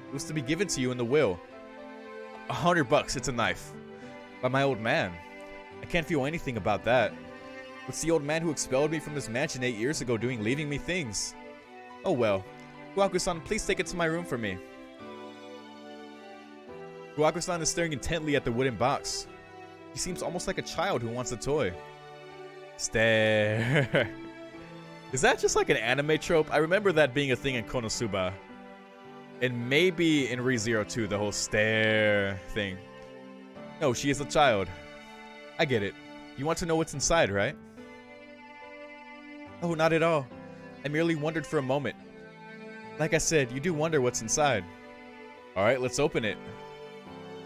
It was to be given to you in the will. $100, it's a knife. By my old man. I can't feel anything about that. What's the old man who expelled me from his mansion 8 years ago doing, leaving me things? Oh well. Kawaku-san, please take it to my room for me. Kawaku-san is staring intently at the wooden box. He seems almost like a child who wants a toy. Stare. Is that just like an anime trope? I remember that being a thing in Konosuba. And maybe in Re:Zero 2, the whole stare thing. No, she is a child. I get it. You want to know what's inside, right? Oh, not at all. I merely wondered for a moment. Like I said, you do wonder what's inside. Alright, let's open it.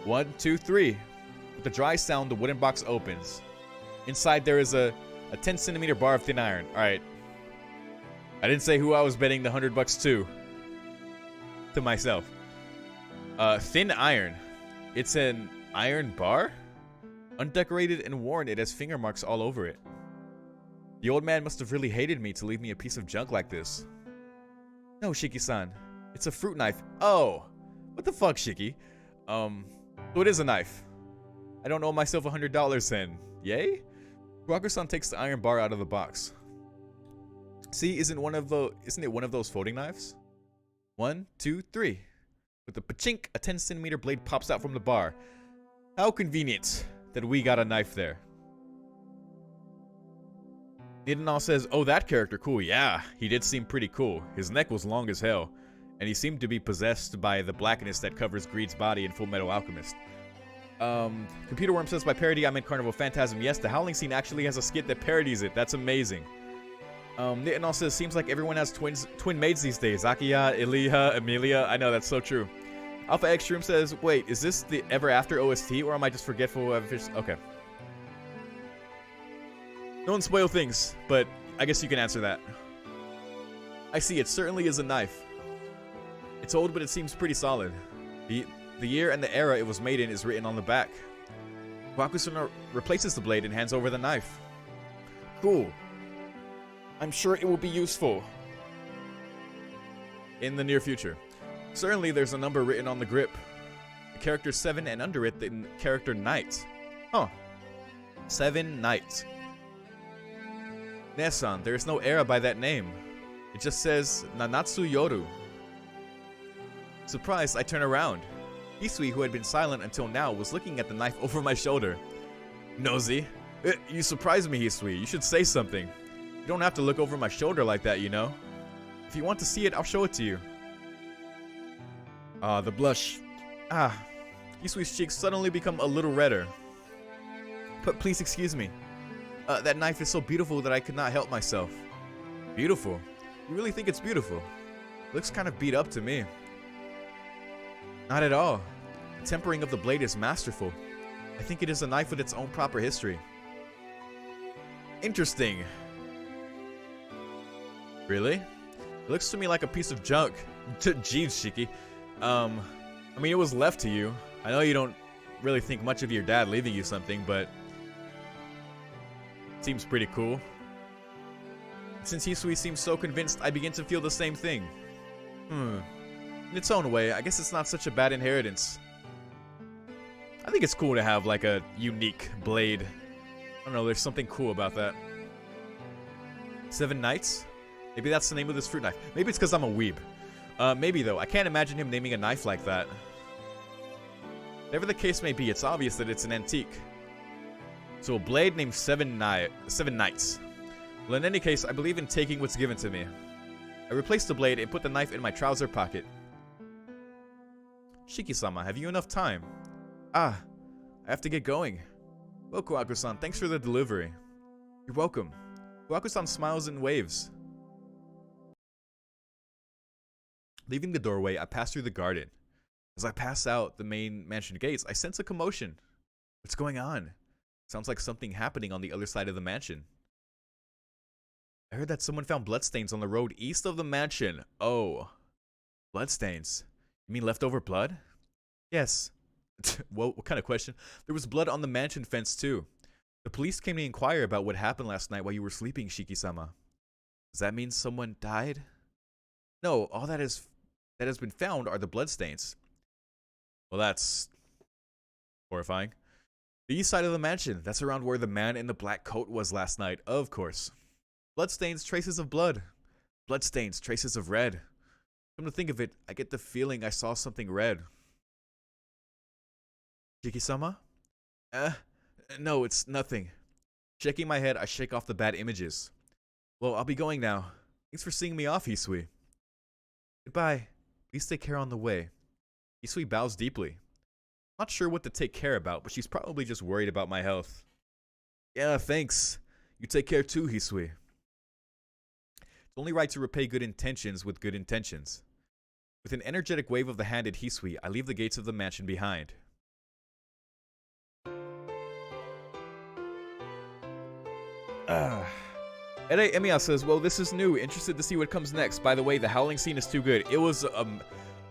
1, 2, 3. With a dry sound, the wooden box opens. Inside there is a 10 centimeter bar of thin iron. Alright. I didn't say who I was betting the $100 to. To myself. Thin iron. It's an iron bar? Undecorated and worn, it has finger marks all over it. The old man must have really hated me to leave me a piece of junk like this. No, Shiki-san. It's a fruit knife. Oh! What the fuck, Shiki? So it is a knife. I don't owe myself $100 then. Yay? Kawaku-san takes the iron bar out of the box. See, isn't it one of those folding knives? 1, 2, 3. With a pachink, a 10 centimeter blade pops out from the bar. How convenient that we got a knife there. Nidanal says, oh, that character, cool. Yeah, he did seem pretty cool. His neck was long as hell, and he seemed to be possessed by the blackness that covers Greed's body in Full Metal Alchemist. Computer Worm says, by parody, I meant Carnival Phantasm. Yes, the Howling scene actually has a skit that parodies it. That's amazing. Nidanal says, seems like everyone has twin maids these days. Akiya, Iliha, Amelia. I know, that's so true. Alpha Extreme says, wait, is this the Ever After OST, or am I just forgetful of fish? Okay. Don't spoil things, but I guess you can answer that. I see, it certainly is a knife. It's old, but it seems pretty solid. The year and the era it was made in is written on the back. Wakusuna replaces the blade and hands over the knife. Cool. I'm sure it will be useful in the near future. Certainly there's a number written on the grip. The character 7 and under it the character Knight. Huh. 7 Knight. Nesan, there is no era by that name. It just says Nanatsu Yoru. Surprised, I turn around. Hisui, who had been silent until now, was looking at the knife over my shoulder. Nosy. You surprised me, Hisui. You should say something. You don't have to look over my shoulder like that, you know? If you want to see it, I'll show it to you. The blush. Hisui's cheeks suddenly become a little redder. But please excuse me. That knife is so beautiful that I could not help myself. Beautiful? You really think it's beautiful? Looks kind of beat up to me. Not at all. The tempering of the blade is masterful. I think it is a knife with its own proper history. Interesting. Really? It looks to me like a piece of junk. Jeez, Shiki. I mean, it was left to you. I know you don't really think much of your dad leaving you something, but it seems pretty cool. Since Hisui seems so convinced, I begin to feel the same thing. In its own way, I guess it's not such a bad inheritance. I think it's cool to have, like, a unique blade. I don't know, there's something cool about that. 7 Knights? Maybe that's the name of this fruit knife. Maybe it's because I'm a weeb. Maybe, though. I can't imagine him naming a knife like that. Whatever the case may be, it's obvious that it's an antique. So a blade named 7 Knights. Well, in any case, I believe in taking what's given to me. I replaced the blade and put the knife in my trouser pocket. Shiki-sama, have you enough time? I have to get going. Well, Kuwaku-san, thanks for the delivery. You're welcome. Kuwaku-san smiles and waves. Leaving the doorway, I pass through the garden. As I pass out the main mansion gates, I sense a commotion. What's going on? Sounds like something happening on the other side of the mansion. I heard that someone found bloodstains on the road east of the mansion. Oh. Bloodstains? You mean leftover blood? Yes. Well, what kind of question? There was blood on the mansion fence too. The police came to inquire about what happened last night while you were sleeping, Shiki-sama. Does that mean someone died? No, all that has been found are the bloodstains. Well, that's horrifying. The east side of the mansion. That's around where the man in the black coat was last night, of course. Bloodstains, traces of blood. Bloodstains, traces of red. Come to think of it, I get the feeling I saw something red. Shiki-sama? No, it's nothing. Shaking my head, I shake off the bad images. Well, I'll be going now. Thanks for seeing me off, Hisui. Goodbye. Please take care on the way. Hisui bows deeply. Not sure what to take care about, but she's probably just worried about my health. Yeah, thanks. You take care too, Hisui. It's only right to repay good intentions with good intentions. With an energetic wave of the hand at Hisui, I leave the gates of the mansion behind. Ede Emiya says, well, this is new. Interested to see what comes next. By the way, the howling scene is too good. It was,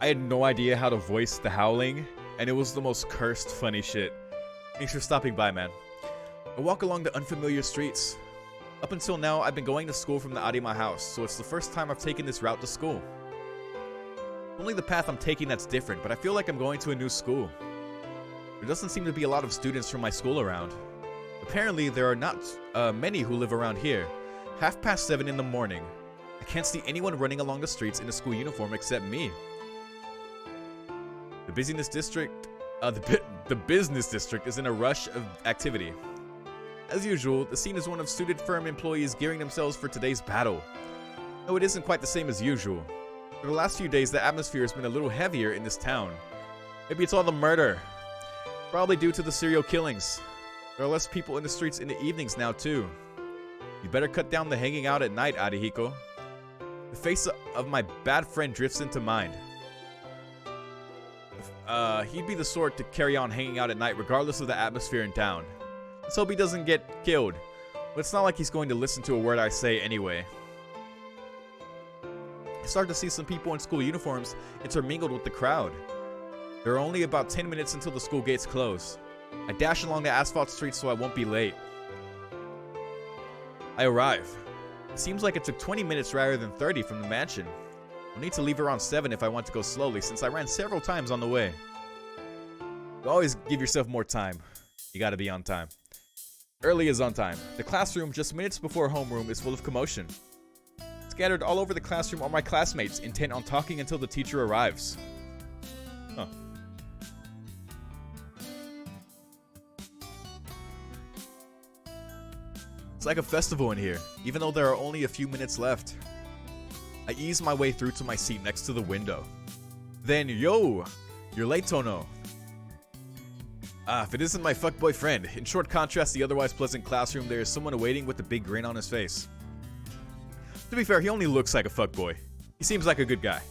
I had no idea how to voice the howling, and it was the most cursed, funny shit. Thanks for stopping by, man. I walk along the unfamiliar streets. Up until now, I've been going to school from the Arima house, so it's the first time I've taken this route to school. Only the path I'm taking that's different, but I feel like I'm going to a new school. There doesn't seem to be a lot of students from my school around. Apparently, there are not many who live around here. 7:30 in the morning. I can't see anyone running along the streets in a school uniform except me. The business district is in a rush of activity. As usual, the scene is one of suited firm employees gearing themselves for today's battle. No, it isn't quite the same as usual. For the last few days, the atmosphere has been a little heavier in this town. Maybe it's all the murder. Probably due to the serial killings. There are less people in the streets in the evenings now, too. You better cut down the hanging out at night, Arihiko. The face of my bad friend drifts into mind. He'd be the sort to carry on hanging out at night regardless of the atmosphere in town. Let's hope he doesn't get killed. But it's not like he's going to listen to a word I say anyway. I start to see some people in school uniforms intermingled with the crowd. There are only about 10 minutes until the school gates close. I dash along the asphalt streets so I won't be late. I arrive. It seems like it took 20 minutes rather than 30 from the mansion. I'll need to leave around 7 if I want to go slowly since I ran several times on the way. You always give yourself more time. You gotta be on time. Early is on time. The classroom, just minutes before homeroom, is full of commotion. Scattered all over the classroom are my classmates, intent on talking until the teacher arrives. Huh. It's like a festival in here, even though there are only a few minutes left. I ease my way through to my seat next to the window. Then, yo! You're late, Tono. If it isn't my fuckboy friend. In short contrast to the otherwise pleasant classroom, there is someone awaiting with a big grin on his face. To be fair, he only looks like a fuckboy. He seems like a good guy.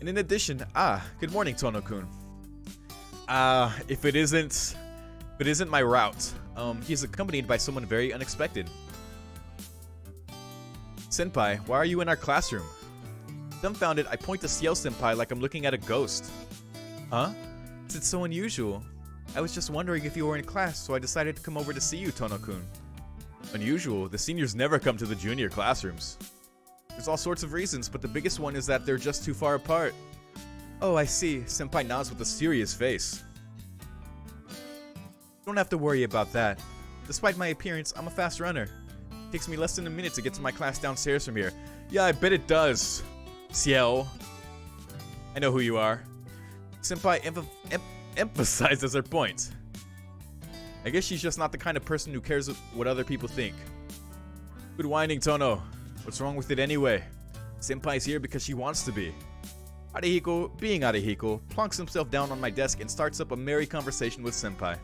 And in addition, good morning, Tono-kun. If it isn't my route, he's accompanied by someone very unexpected. Senpai, why are you in our classroom? Dumbfounded, I point to Ciel Senpai like I'm looking at a ghost. Huh? It's so unusual. I was just wondering if you were in class, so I decided to come over to see you, Tono-kun. Unusual? The seniors never come to the junior classrooms. There's all sorts of reasons, but the biggest one is that they're just too far apart. Oh, I see. Senpai nods with a serious face. Don't have to worry about that. Despite my appearance, I'm a fast runner. It takes me less than a minute to get to my class downstairs from here. Yeah, I bet it does. Ciel. I know who you are. Senpai emphasizes her point. I guess she's just not the kind of person who cares what other people think. Good whining, Tono. What's wrong with it anyway? Senpai's here because she wants to be. Arihiko, being Arihiko, plonks himself down on my desk and starts up a merry conversation with Senpai.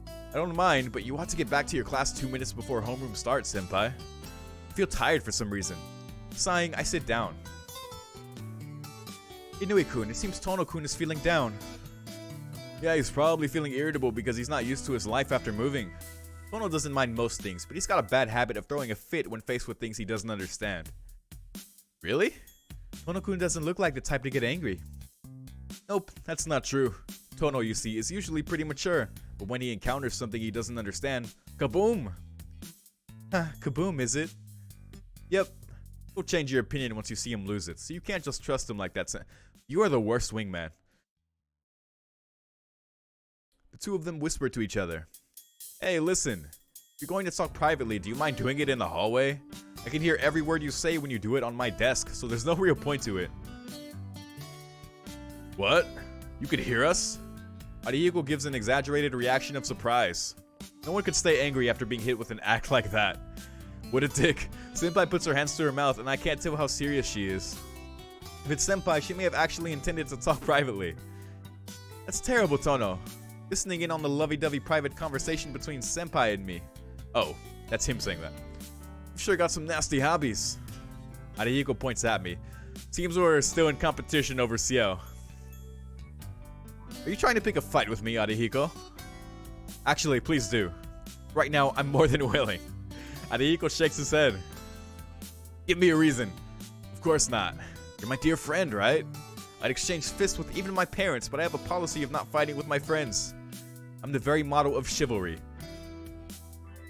I don't mind, but you ought to get back to your class 2 minutes before homeroom starts, Senpai. I feel tired for some reason. Sighing, I sit down. Inui-kun, it seems Tono-kun is feeling down. Yeah, he's probably feeling irritable because he's not used to his life after moving. Tono doesn't mind most things, but he's got a bad habit of throwing a fit when faced with things he doesn't understand. Really? Tono-kun doesn't look like the type to get angry. Nope, that's not true. Tono, you see, is usually pretty mature, but when he encounters something he doesn't understand, kaboom! Kaboom, is it? Yep. He'll change your opinion once you see him lose it, so you can't just trust him like that. You are the worst wingman. The two of them whisper to each other. Hey, listen. If you're going to talk privately, do you mind doing it in the hallway? I can hear every word you say when you do it on my desk, so there's no real point to it. What? You could hear us? Arihiko gives an exaggerated reaction of surprise. No one could stay angry after being hit with an act like that. What a dick. Senpai puts her hands to her mouth and I can't tell how serious she is. If it's Senpai, she may have actually intended to talk privately. That's terrible, Tono. Listening in on the lovey-dovey private conversation between Senpai and me. Oh, that's him saying that. You've sure got some nasty hobbies. Arihiko points at me. Seems we're still in competition over Ciel. Are you trying to pick a fight with me, Arihiko? Actually, please do. Right now, I'm more than willing. Arihiko shakes his head. Give me a reason. Of course not. You're my dear friend, right? I'd exchange fists with even my parents, but I have a policy of not fighting with my friends. I'm the very model of chivalry.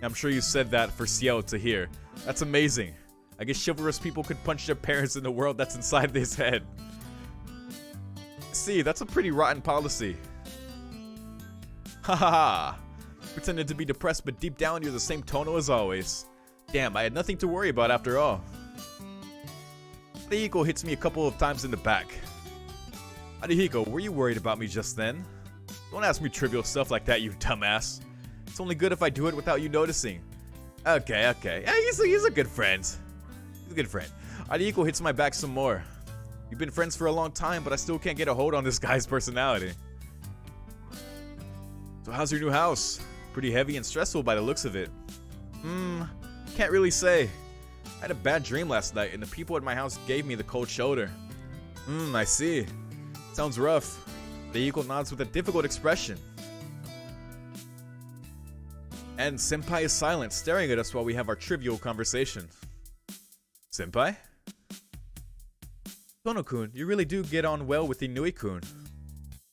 I'm sure you said that for Ciel to hear. That's amazing. I guess chivalrous people could punch their parents in the world that's inside his head. See, that's a pretty rotten policy. Ha ha ha. Pretended to be depressed, but deep down you're the same Tono as always. Damn, I had nothing to worry about after all. Arihiko hits me a couple of times in the back. Arihiko, were you worried about me just then? Don't ask me trivial stuff like that, you dumbass. It's only good if I do it without you noticing. Okay. Yeah, he's a good friend. He's a good friend. Arihiko hits my back some more. We've been friends for a long time, but I still can't get a hold on this guy's personality. So how's your new house? Pretty heavy and stressful by the looks of it. Can't really say. I had a bad dream last night, and the people at my house gave me the cold shoulder. I see. Sounds rough. Arihiko nods with a difficult expression. And Senpai is silent, staring at us while we have our trivial conversation. Senpai? Tono-kun, you really do get on well with Inui-kun.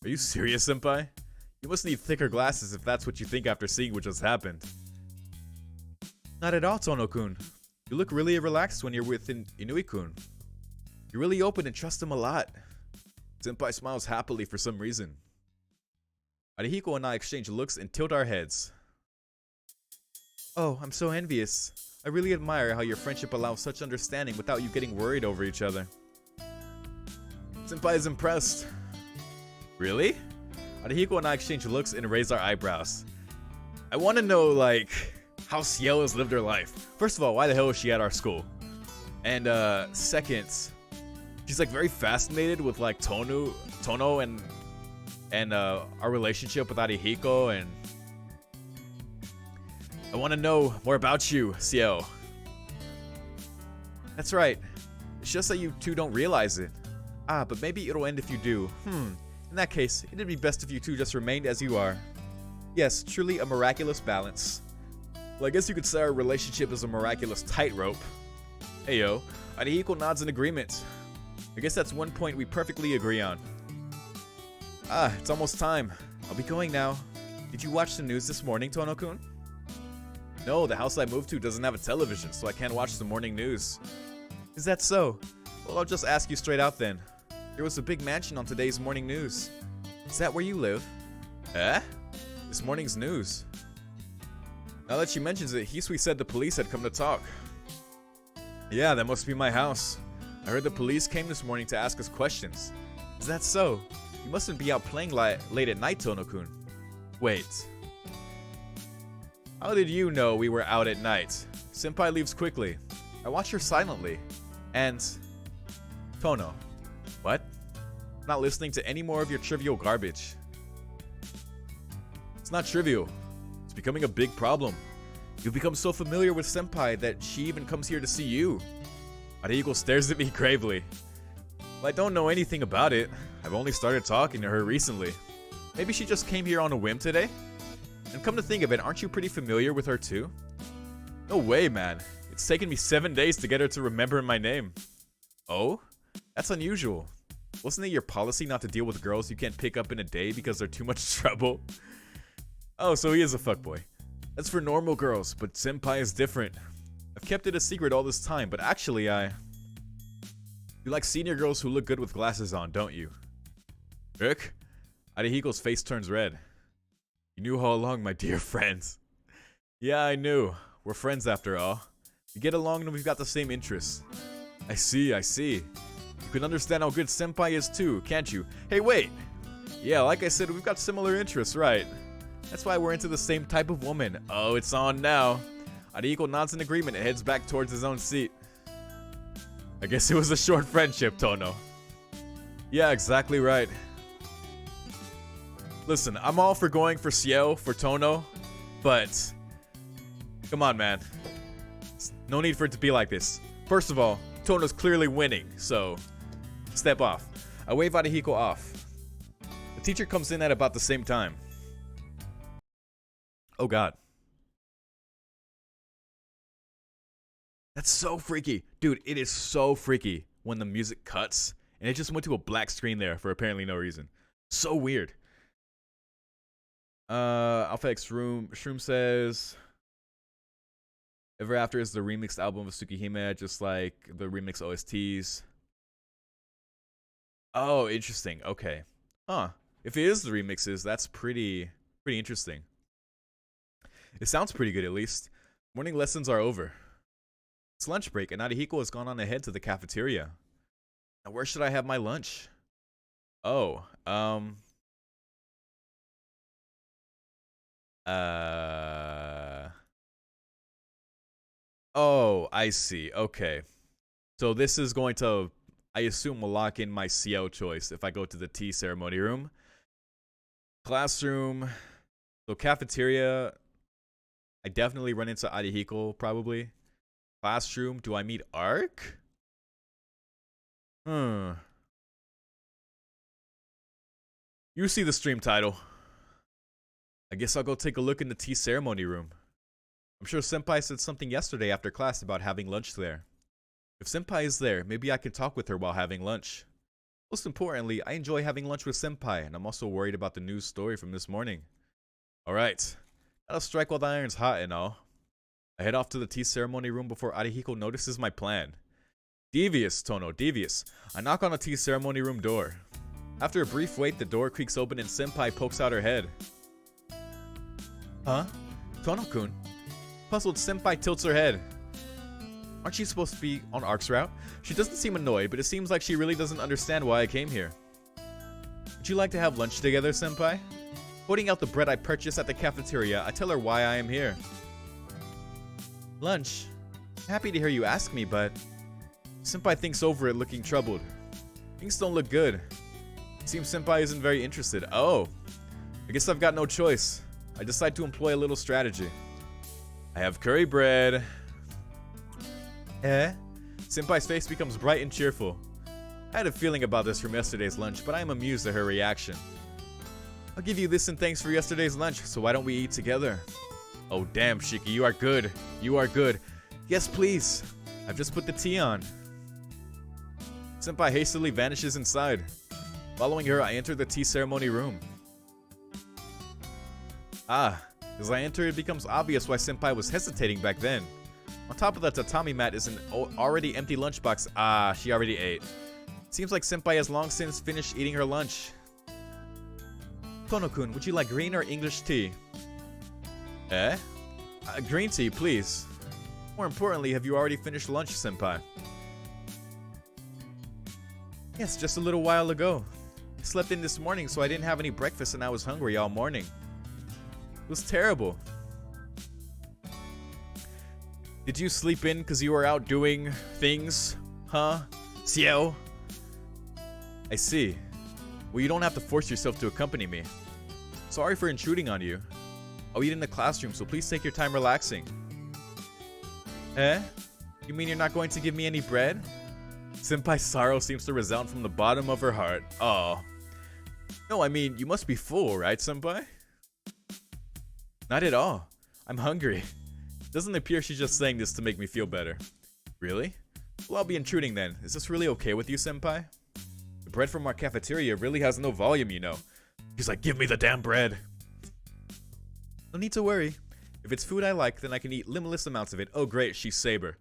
Are you serious, Senpai? You must need thicker glasses if that's what you think after seeing what just happened. Not at all, Tono-kun. You look really relaxed when you're with Inui-kun. You're really open and trust him a lot. Senpai smiles happily for some reason. Arihiko and I exchange looks and tilt our heads. Oh, I'm so envious. I really admire how your friendship allows such understanding without you getting worried over each other. Senpai is impressed. Really? Arihiko and I exchange looks and raise our eyebrows. I want to know, like, how Ciel has lived her life. First of all, why the hell is she at our school? And second, she's like very fascinated with like Tono and our relationship with Arihiko, and I want to know more about you, Ciel. That's right. It's just that you two don't realize it. Ah, but maybe it'll end if you do. In that case, it'd be best if you two just remained as you are. Yes, truly a miraculous balance. Well, I guess you could say our relationship is a miraculous tightrope. Heyo, Arihiko nods in agreement. I guess that's one point we perfectly agree on. Ah, it's almost time. I'll be going now. Did you watch the news this morning, Tono-kun? No, the house I moved to doesn't have a television, so I can't watch the morning news. Is that so? Well, I'll just ask you straight out then. There was a big mansion on today's morning news. Is that where you live? Eh? This morning's news. Now that she mentions it, Hisui said the police had come to talk. Yeah, that must be my house. I heard the police came this morning to ask us questions. Is that so? You mustn't be out playing late at night, Tono-kun. Wait. How did you know we were out at night? Senpai leaves quickly. I watch her silently. And... Tono. What? I'm not listening to any more of your trivial garbage. It's not trivial. It's becoming a big problem. You've become so familiar with Senpai that she even comes here to see you. Arihiko stares at me gravely. Well, I don't know anything about it. I've only started talking to her recently. Maybe she just came here on a whim today? And come to think of it, aren't you pretty familiar with her too? No way, man. It's taken me 7 days to get her to remember my name. Oh? That's unusual. Wasn't it your policy not to deal with girls you can't pick up in a day because they're too much trouble? Oh, so he is a fuckboy. That's for normal girls, but Senpai is different. I've kept it a secret all this time, but actually You like senior girls who look good with glasses on, don't you? Rick? Arihiko's face turns red. You knew all along, my dear friends. Yeah, I knew. We're friends after all. We get along and we've got the same interests. I see. You can understand how good Senpai is too, can't you? Hey, wait! Yeah, like I said, we've got similar interests, right? That's why we're into the same type of woman. Oh, it's on now. Arihiko nods in agreement and heads back towards his own seat. I guess it was a short friendship, Tono. Yeah, exactly right. Listen, I'm all for going for Ciel, for Tono, but come on, man. No need for it to be like this. First of all, Tono's clearly winning, so step off. I wave Arihiko off. The teacher comes in at about the same time. Oh god. That's so freaky. Dude, it is so freaky when the music cuts and it just went to a black screen there for apparently no reason. So weird. Alpha X Shroom says Ever After is the remixed album of Tsukihime, just like the remix OSTs. Oh, interesting. Okay. Huh. If it is the remixes, that's pretty interesting. It sounds pretty good, at least. Morning lessons are over. It's lunch break, and Arihiko has gone on ahead to the cafeteria. Now, where should I have my lunch? Oh, Oh, I see. Okay. So this is going to, I assume, will lock in my Ciel choice if I go to the tea ceremony room. Classroom. So cafeteria. I definitely run into Arihiko, probably. Classroom. Do I meet Ark? You see the stream title. I guess I'll go take a look in the tea ceremony room. I'm sure Senpai said something yesterday after class about having lunch there. If Senpai is there, maybe I can talk with her while having lunch. Most importantly, I enjoy having lunch with Senpai, and I'm also worried about the news story from this morning. Alright, gotta strike while the iron's hot and all. I head off to the tea ceremony room before Arihiko notices my plan. Devious, Tono, devious. I knock on the tea ceremony room door. After a brief wait, the door creaks open and Senpai pokes out her head. Huh? Tono-kun? Puzzled, Senpai tilts her head. Aren't you supposed to be on Ark's route? She doesn't seem annoyed, but it seems like she really doesn't understand why I came here. Would you like to have lunch together, Senpai? Holding out the bread I purchased at the cafeteria, I tell her why I am here. Lunch? Happy to hear you ask me, but... Senpai thinks over it, looking troubled. Things don't look good. Seems Senpai isn't very interested. Oh. I guess I've got no choice. I decide to employ a little strategy. I have curry bread. Eh? Senpai's face becomes bright and cheerful. I had a feeling about this from yesterday's lunch, but I am amused at her reaction. I'll give you this in thanks for yesterday's lunch, so why don't we eat together? Oh damn, Shiki, you are good. You are good. Yes, please. I've just put the tea on. Senpai hastily vanishes inside. Following her, I enter the tea ceremony room. Ah, as I enter, it becomes obvious why Senpai was hesitating back then. On top of the tatami mat is an already empty lunchbox. Ah, she already ate. Seems like Senpai has long since finished eating her lunch. Tono-kun, would you like green or English tea? Eh? Green tea, please. More importantly, have you already finished lunch, Senpai? Yes, just a little while ago. I slept in this morning, so I didn't have any breakfast and I was hungry all morning. It was terrible. Did you sleep in because you were out doing things? Huh? Ciel? I see. Well, you don't have to force yourself to accompany me. Sorry for intruding on you. I'll eat in the classroom, so please take your time relaxing. Eh? You mean you're not going to give me any bread? Senpai's sorrow seems to resound from the bottom of her heart. Oh. No, I mean, you must be full, right, Senpai? Not at all. I'm hungry. Doesn't appear she's just saying this to make me feel better. Really? Well, I'll be intruding then. Is this really okay with you, Senpai? The bread from our cafeteria really has no volume, you know. He's like, give me the damn bread. No need to worry. If it's food I like, then I can eat limitless amounts of it. Oh great, she's Saber.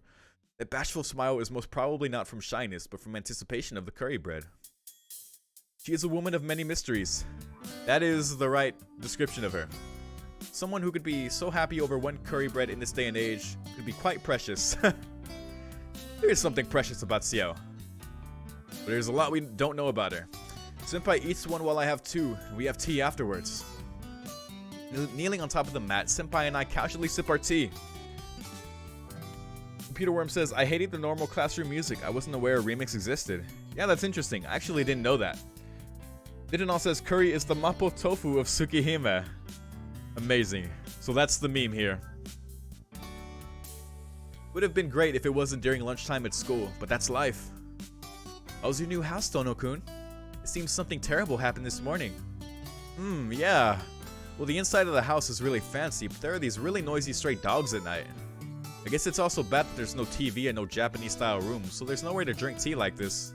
That bashful smile is most probably not from shyness, but from anticipation of the curry bread. She is a woman of many mysteries. That is the right description of her. Someone who could be so happy over one curry bread in this day and age could be quite precious. There is something precious about Ciel. But there's a lot we don't know about her. Senpai eats one while I have two, and we have tea afterwards. Kneeling on top of the mat, Senpai and I casually sip our tea. Computer Worm says, I hated the normal classroom music. I wasn't aware a remix existed. Yeah, that's interesting. I actually didn't know that. Didenal says, curry is the mapo tofu of Tsukihime. Amazing. So that's the meme here. Would have been great if it wasn't during lunchtime at school, but that's life. How's your new house, Tono-kun? It seems something terrible happened this morning. Yeah. Well, the inside of the house is really fancy, but there are these really noisy stray dogs at night. I guess it's also bad that there's no TV and no Japanese-style rooms, so there's nowhere to drink tea like this.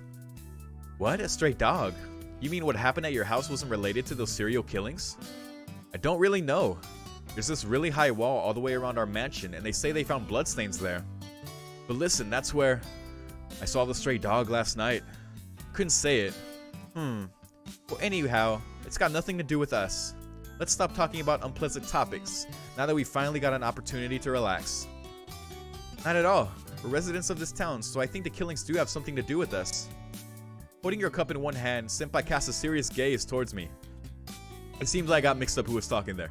What? A stray dog? You mean what happened at your house wasn't related to those serial killings? I don't really know. There's this really high wall all the way around our mansion, and they say they found bloodstains there. But listen, that's where... I saw the stray dog last night. Couldn't say it. Well, anyhow, it's got nothing to do with us. Let's stop talking about unpleasant topics, now that we finally got an opportunity to relax. Not at all. We're residents of this town, so I think the killings do have something to do with us. Holding your cup in one hand, Senpai casts a serious gaze towards me. It seems like I got mixed up who was talking there.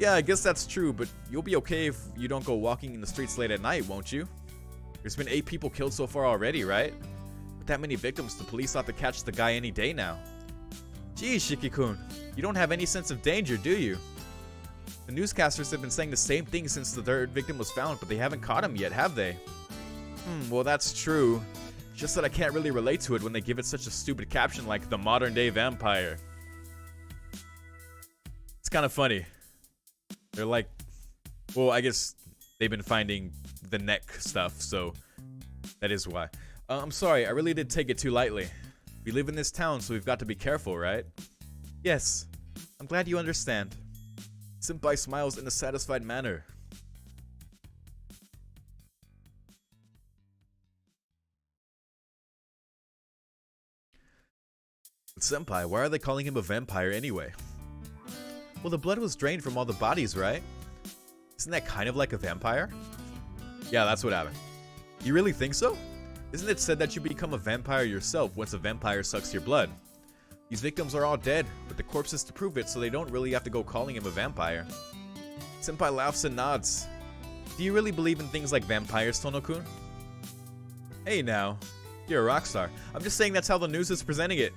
Yeah, I guess that's true, but you'll be okay if you don't go walking in the streets late at night, won't you? There's been 8 people killed so far already, right? With that many victims, the police ought to catch the guy any day now. Geez, Shiki-kun, you don't have any sense of danger, do you? The newscasters have been saying the same thing since the 3rd victim was found, but they haven't caught him yet, have they? Well, that's true. Just that I can't really relate to it when they give it such a stupid caption like the modern day vampire. It's kind of funny. They're like, well, I guess they've been finding the neck stuff, so that is why. I'm sorry, I really did take it too lightly. We live in this town, so we've got to be careful, right? Yes, I'm glad you understand. Senpai smiles in a satisfied manner. But Senpai, why are they calling him a vampire anyway? Well, the blood was drained from all the bodies, right? Isn't that kind of like a vampire? Yeah, that's what happened. You really think so? Isn't it said that you become a vampire yourself once a vampire sucks your blood? These victims are all dead, but the corpses to prove it, so they don't really have to go calling him a vampire. Senpai laughs and nods. Do you really believe in things like vampires, Tono-kun? Hey now, you're a rock star. I'm just saying that's how the news is presenting it.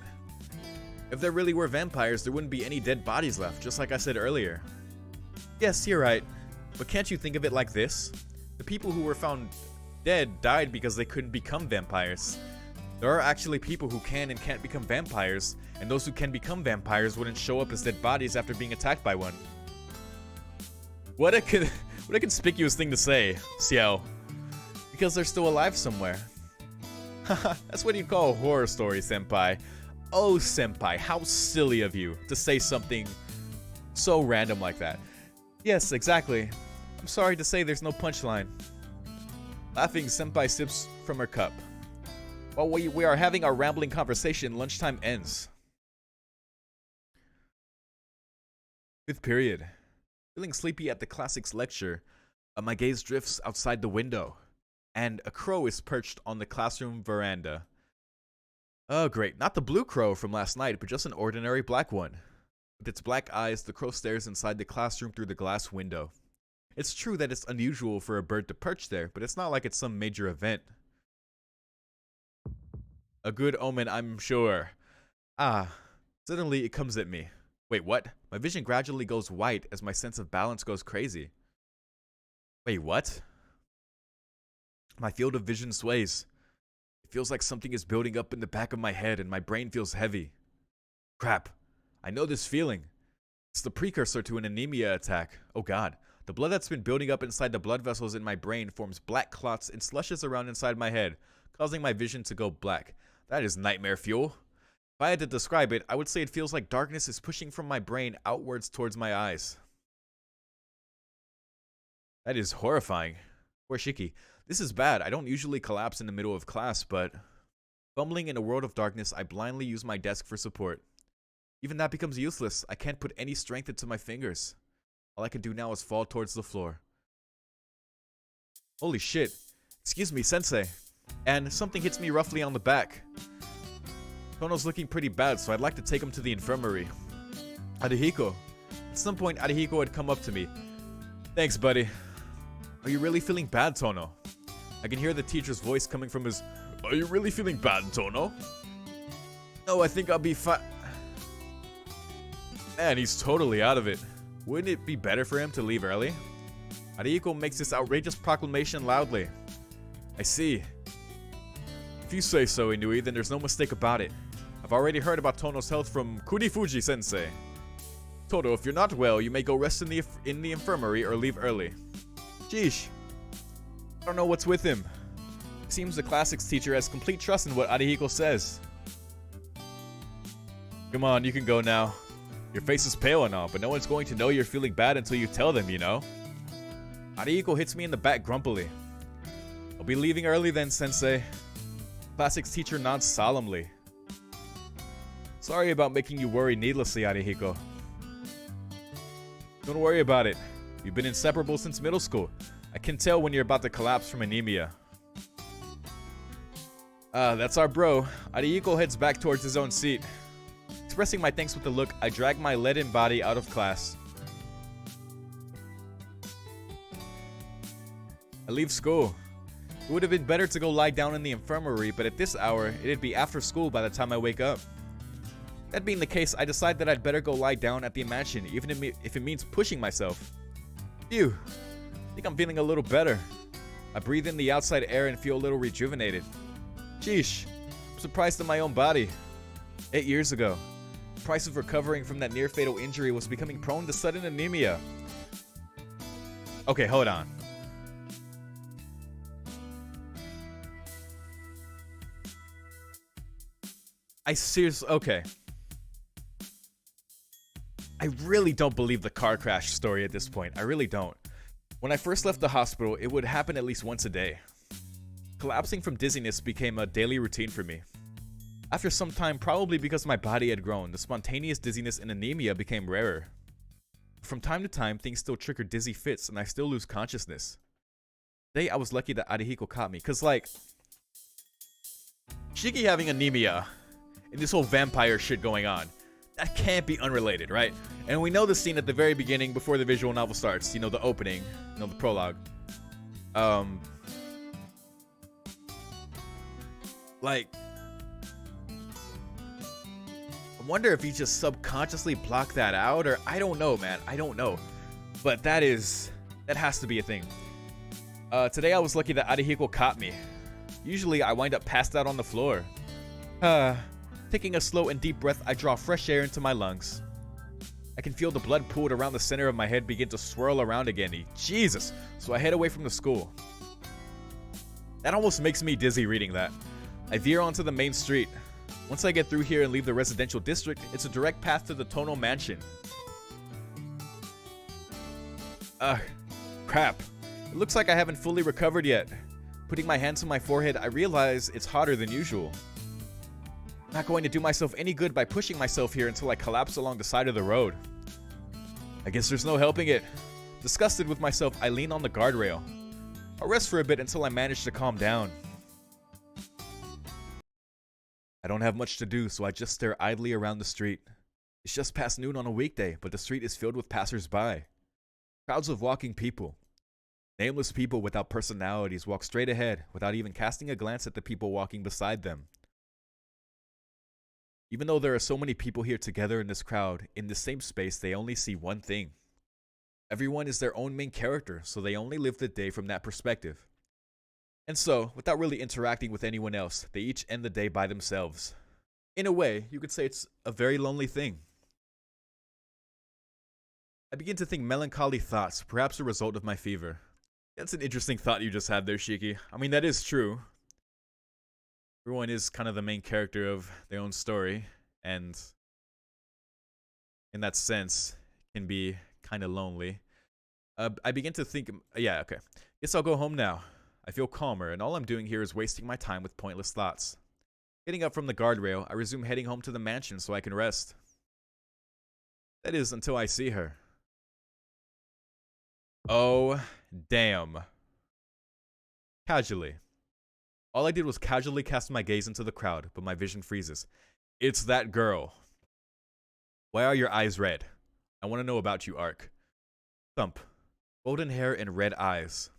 If there really were vampires, there wouldn't be any dead bodies left, just like I said earlier. Yes, you're right. But can't you think of it like this? The people who were found dead died because they couldn't become vampires. There are actually people who can and can't become vampires, and those who can become vampires wouldn't show up as dead bodies after being attacked by one. What a conspicuous thing to say, Ciel. Because they're still alive somewhere. Haha, that's what you'd call a horror story, Senpai. Oh, Senpai, how silly of you to say something so random like that. Yes, exactly. I'm sorry to say there's no punchline. Laughing, Senpai sips from her cup. While we are having our rambling conversation, lunchtime ends. 5th period. Feeling sleepy at the classics lecture, my gaze drifts outside the window, and a crow is perched on the classroom veranda. Oh great, not the blue crow from last night, but just an ordinary black one. With its black eyes, the crow stares inside the classroom through the glass window. It's true that it's unusual for a bird to perch there, but it's not like it's some major event. A good omen, I'm sure. Ah, suddenly it comes at me. Wait, what? My vision gradually goes white as my sense of balance goes crazy. Wait, what? My field of vision sways. It feels like something is building up in the back of my head and my brain feels heavy. Crap. I know this feeling. It's the precursor to an anemia attack. Oh god. The blood that's been building up inside the blood vessels in my brain forms black clots and slushes around inside my head, causing my vision to go black. That is nightmare fuel. If I had to describe it, I would say it feels like darkness is pushing from my brain outwards towards my eyes. That is horrifying. Poor Shiki. This is bad. I don't usually collapse in the middle of class, but... Fumbling in a world of darkness, I blindly use my desk for support. Even that becomes useless. I can't put any strength into my fingers. All I can do now is fall towards the floor. Holy shit. Excuse me, sensei. And something hits me roughly on the back. Tono's looking pretty bad, so I'd like to take him to the infirmary. Adehiko. At some point, Adehiko had come up to me. Thanks, buddy. Are you really feeling bad, Tono? I can hear the teacher's voice coming from his... Are you really feeling bad, Tono? No, I think I'll be fine. Man, he's totally out of it. Wouldn't it be better for him to leave early? Adehiko makes this outrageous proclamation loudly. I see. If you say so, Inui, then there's no mistake about it. I've already heard about Tono's health from Kunifuji-sensei. Toto, if you're not well, you may go rest in the infirmary or leave early. Sheesh. I don't know what's with him. It seems the classics teacher has complete trust in what Adehiko says. Come on, you can go now. Your face is pale and all, but no one's going to know you're feeling bad until you tell them, you know? Adehiko hits me in the back grumpily. I'll be leaving early then, sensei. Classics teacher nods solemnly. Sorry about making you worry needlessly, Adehiko. Don't worry about it. We've been inseparable since middle school. I can tell when you're about to collapse from anemia. That's our bro. Adehiko heads back towards his own seat. Expressing my thanks with a look, I drag my leaden body out of class. I leave school. It would have been better to go lie down in the infirmary, but at this hour, it'd be after school by the time I wake up. That being the case, I decide that I'd better go lie down at the mansion, even if it means pushing myself. Phew. I think I'm feeling a little better. I breathe in the outside air and feel a little rejuvenated. Sheesh. I'm surprised at my own body. 8 years ago, the price of recovering from that near-fatal injury was becoming prone to sudden anemia. Okay, hold on. Okay. I really don't believe the car crash story at this point. I really don't. When I first left the hospital, it would happen at least once a day. Collapsing from dizziness became a daily routine for me. After some time, probably because my body had grown, the spontaneous dizziness and anemia became rarer. From time to time, things still trigger dizzy fits and I still lose consciousness. Today, I was lucky that Arihiko caught me, cause like, Shiki having anemia and this whole vampire shit going on, that can't be unrelated, right? And we know the scene at the very beginning before the visual novel starts, you know, the opening, you know, the prologue. Like, I wonder if he just subconsciously blocked that out, or I don't know, man. I don't know. But that has to be a thing. Today I was lucky that Arihiko caught me. Usually I wind up passed out on the floor. Taking a slow and deep breath, I draw fresh air into my lungs. I can feel the blood pooled around the center of my head begin to swirl around again. Jesus! So I head away from the school. That almost makes me dizzy reading that. I veer onto the main street. Once I get through here and leave the residential district, it's a direct path to the Tono mansion. Crap. It looks like I haven't fully recovered yet. Putting my hand to my forehead, I realize it's hotter than usual. I'm not going to do myself any good by pushing myself here until I collapse along the side of the road. I guess there's no helping it. Disgusted with myself, I lean on the guardrail. I'll rest for a bit until I manage to calm down. I don't have much to do, so I just stare idly around the street. It's just past noon on a weekday, but the street is filled with passers-by. Crowds of walking people. Nameless people without personalities walk straight ahead without even casting a glance at the people walking beside them. Even though there are so many people here together in this crowd, in the same space, they only see one thing. Everyone is their own main character, so they only live the day from that perspective. And so, without really interacting with anyone else, they each end the day by themselves. In a way, you could say it's a very lonely thing. I begin to think melancholy thoughts, perhaps a result of my fever. That's an interesting thought you just had there, Shiki. I mean, that is true. Everyone is kind of the main character of their own story, and in that sense, can be kind of lonely. I begin to think, yeah, okay. Guess I'll go home now. I feel calmer, and all I'm doing here is wasting my time with pointless thoughts. Getting up from the guardrail, I resume heading home to the mansion so I can rest. That is, until I see her. Oh, damn. Casually. All I did was casually cast my gaze into the crowd, but my vision freezes. It's that girl. Why are your eyes red? I want to know about you, Ark. Thump. Golden hair and red eyes.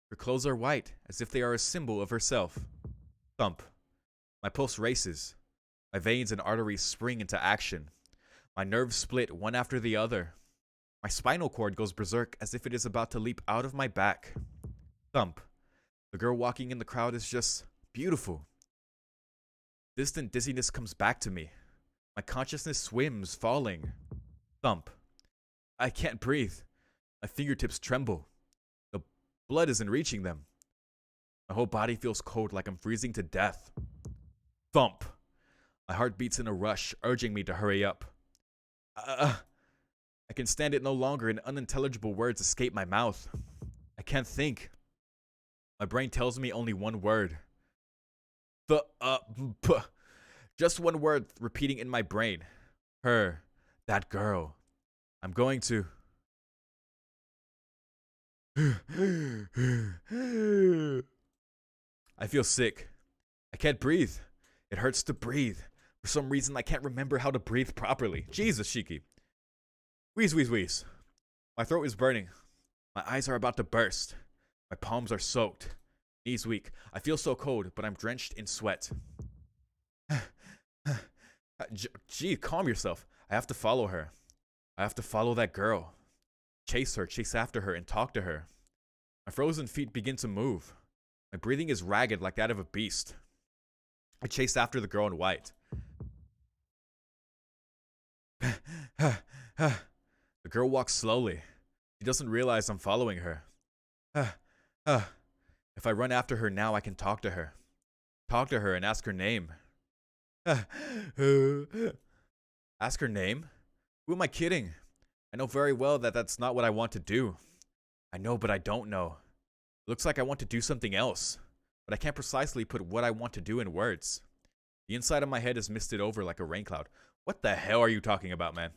Her clothes are white, as if they are a symbol of herself. Thump. My pulse races. My veins and arteries spring into action. My nerves split one after the other. My spinal cord goes berserk as if it is about to leap out of my back. Thump. The girl walking in the crowd is just beautiful. Distant dizziness comes back to me. My consciousness swims, falling. Thump. I can't breathe. My fingertips tremble. The blood isn't reaching them. My whole body feels cold, like I'm freezing to death. Thump. My heart beats in a rush, urging me to hurry up. I can stand it no longer, and unintelligible words escape my mouth. I can't think. My brain tells me only one word. Just one word repeating in my brain. Her. That girl. I'm going to. I feel sick. I can't breathe. It hurts to breathe. For some reason, I can't remember how to breathe properly. Jesus, Shiki. Wheeze, wheeze, wheeze. My throat is burning. My eyes are about to burst. My palms are soaked. Knees weak. I feel so cold, but I'm drenched in sweat. Gee, calm yourself. I have to follow her. I have to follow that girl. Chase her, chase after her, and talk to her. My frozen feet begin to move. My breathing is ragged like that of a beast. I chase after the girl in white. The girl walks slowly. She doesn't realize I'm following her. If I run after her now, I can talk to her. Talk to her and ask her name. Ask her name? Who am I kidding? I know very well that that's not what I want to do. I know, but I don't know. It looks like I want to do something else, but I can't precisely put what I want to do in words. The inside of my head is misted over like a rain cloud. What the hell are you talking about, man?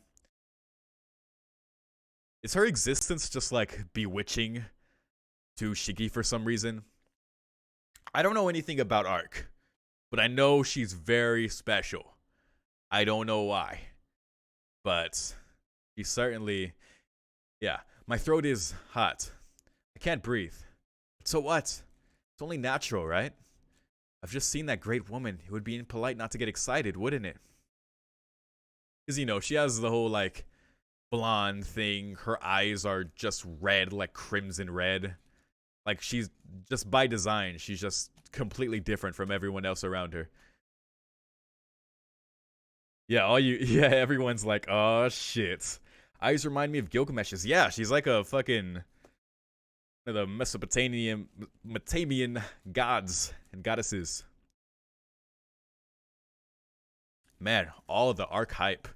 Is her existence just like bewitching to Shiki for some reason? I don't know anything about Arc, but I know she's very special. I don't know why, but she certainly, yeah. My throat is hot. I can't breathe. So what? It's only natural, right? I've just seen that great woman. It would be impolite not to get excited, wouldn't it? Because, you know, she has the whole, like, blonde thing. Her eyes are just red, like crimson red. Like, she's just by design, she's just completely different from everyone else around her. Yeah, everyone's like, oh shit. Eyes remind me of Gilgamesh's. Yeah, she's like a fucking the Mesopotamian gods and goddesses. Man, all of the Arc hype.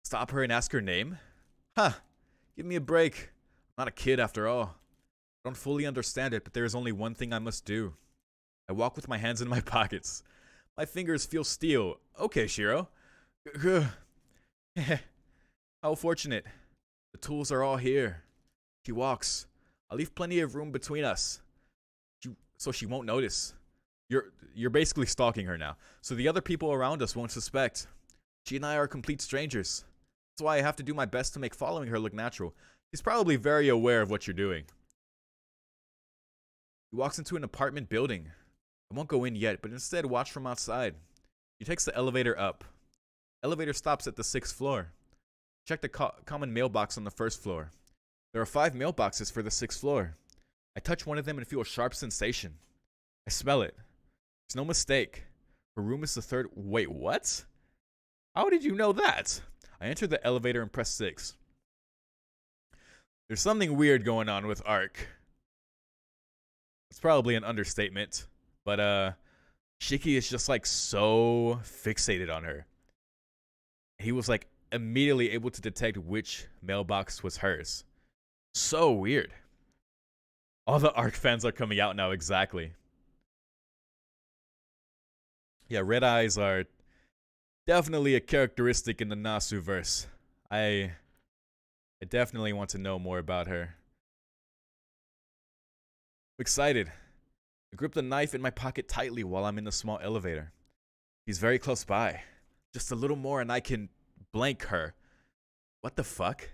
Stop her and ask her name? Huh. Give me a break. I'm not a kid after all. I don't fully understand it, but there is only one thing I must do. I walk with my hands in my pockets. My fingers feel steel. Okay, Shiro. How fortunate. The tools are all here. She walks. I'll leave plenty of room between us, so she won't notice. You're basically stalking her now, so the other people around us won't suspect. She and I are complete strangers. That's why I have to do my best to make following her look natural. She's probably very aware of what you're doing. He walks into an apartment building. I won't go in yet, but instead watch from outside. He takes the elevator up. Elevator stops at the 6th floor. Check the common mailbox on the 1st floor. There are 5 mailboxes for the 6th floor. I touch one of them and feel a sharp sensation. I smell it. It's no mistake. Her room is the 3rd. Wait, what? How did you know that? I enter the elevator and press 6. There's something weird going on with Arc. It's probably an understatement, but Shiki is just like so fixated on her. He was like immediately able to detect which mailbox was hers. So weird. All the Arc fans are coming out now, exactly. Yeah, red eyes are definitely a characteristic in the Nasu-verse. I definitely want to know more about her. I'm excited. I grip the knife in my pocket tightly while I'm in the small elevator. He's very close by. Just a little more and I can blank her. What the fuck?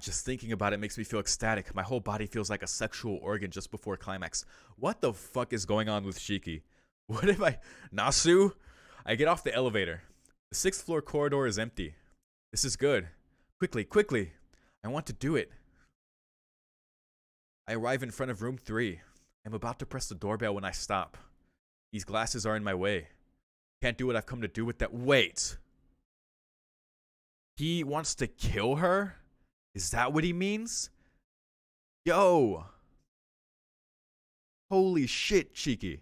Just thinking about it makes me feel ecstatic. My whole body feels like a sexual organ just before climax. What the fuck is going on with Shiki? What if Nasu? I get off the elevator. The 6th floor corridor is empty. This is good. Quickly, quickly. I want to do it. I arrive in front of room 3. I'm about to press the doorbell when I stop. These glasses are in my way. Can't do what I've come to do with that. Wait. He wants to kill her? Is that what he means? Yo. Holy shit, Shiki.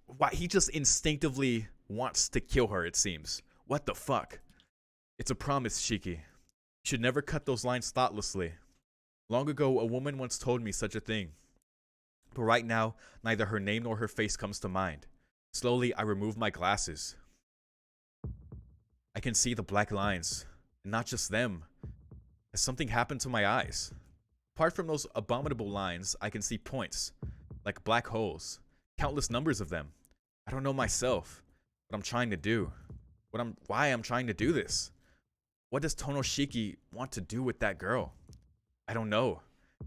Why, he just instinctively wants to kill her, it seems. What the fuck? It's a promise, Shiki. You should never cut those lines thoughtlessly. Long ago, a woman once told me such a thing. But right now, neither her name nor her face comes to mind. Slowly, I remove my glasses. I can see the black lines. And not just them. Has something happened to my eyes? Apart from those abominable lines, I can see points. Like black holes. Countless numbers of them. I don't know myself. What I'm trying to do. Why I'm trying to do this. What does Tonoshiki want to do with that girl? I don't know.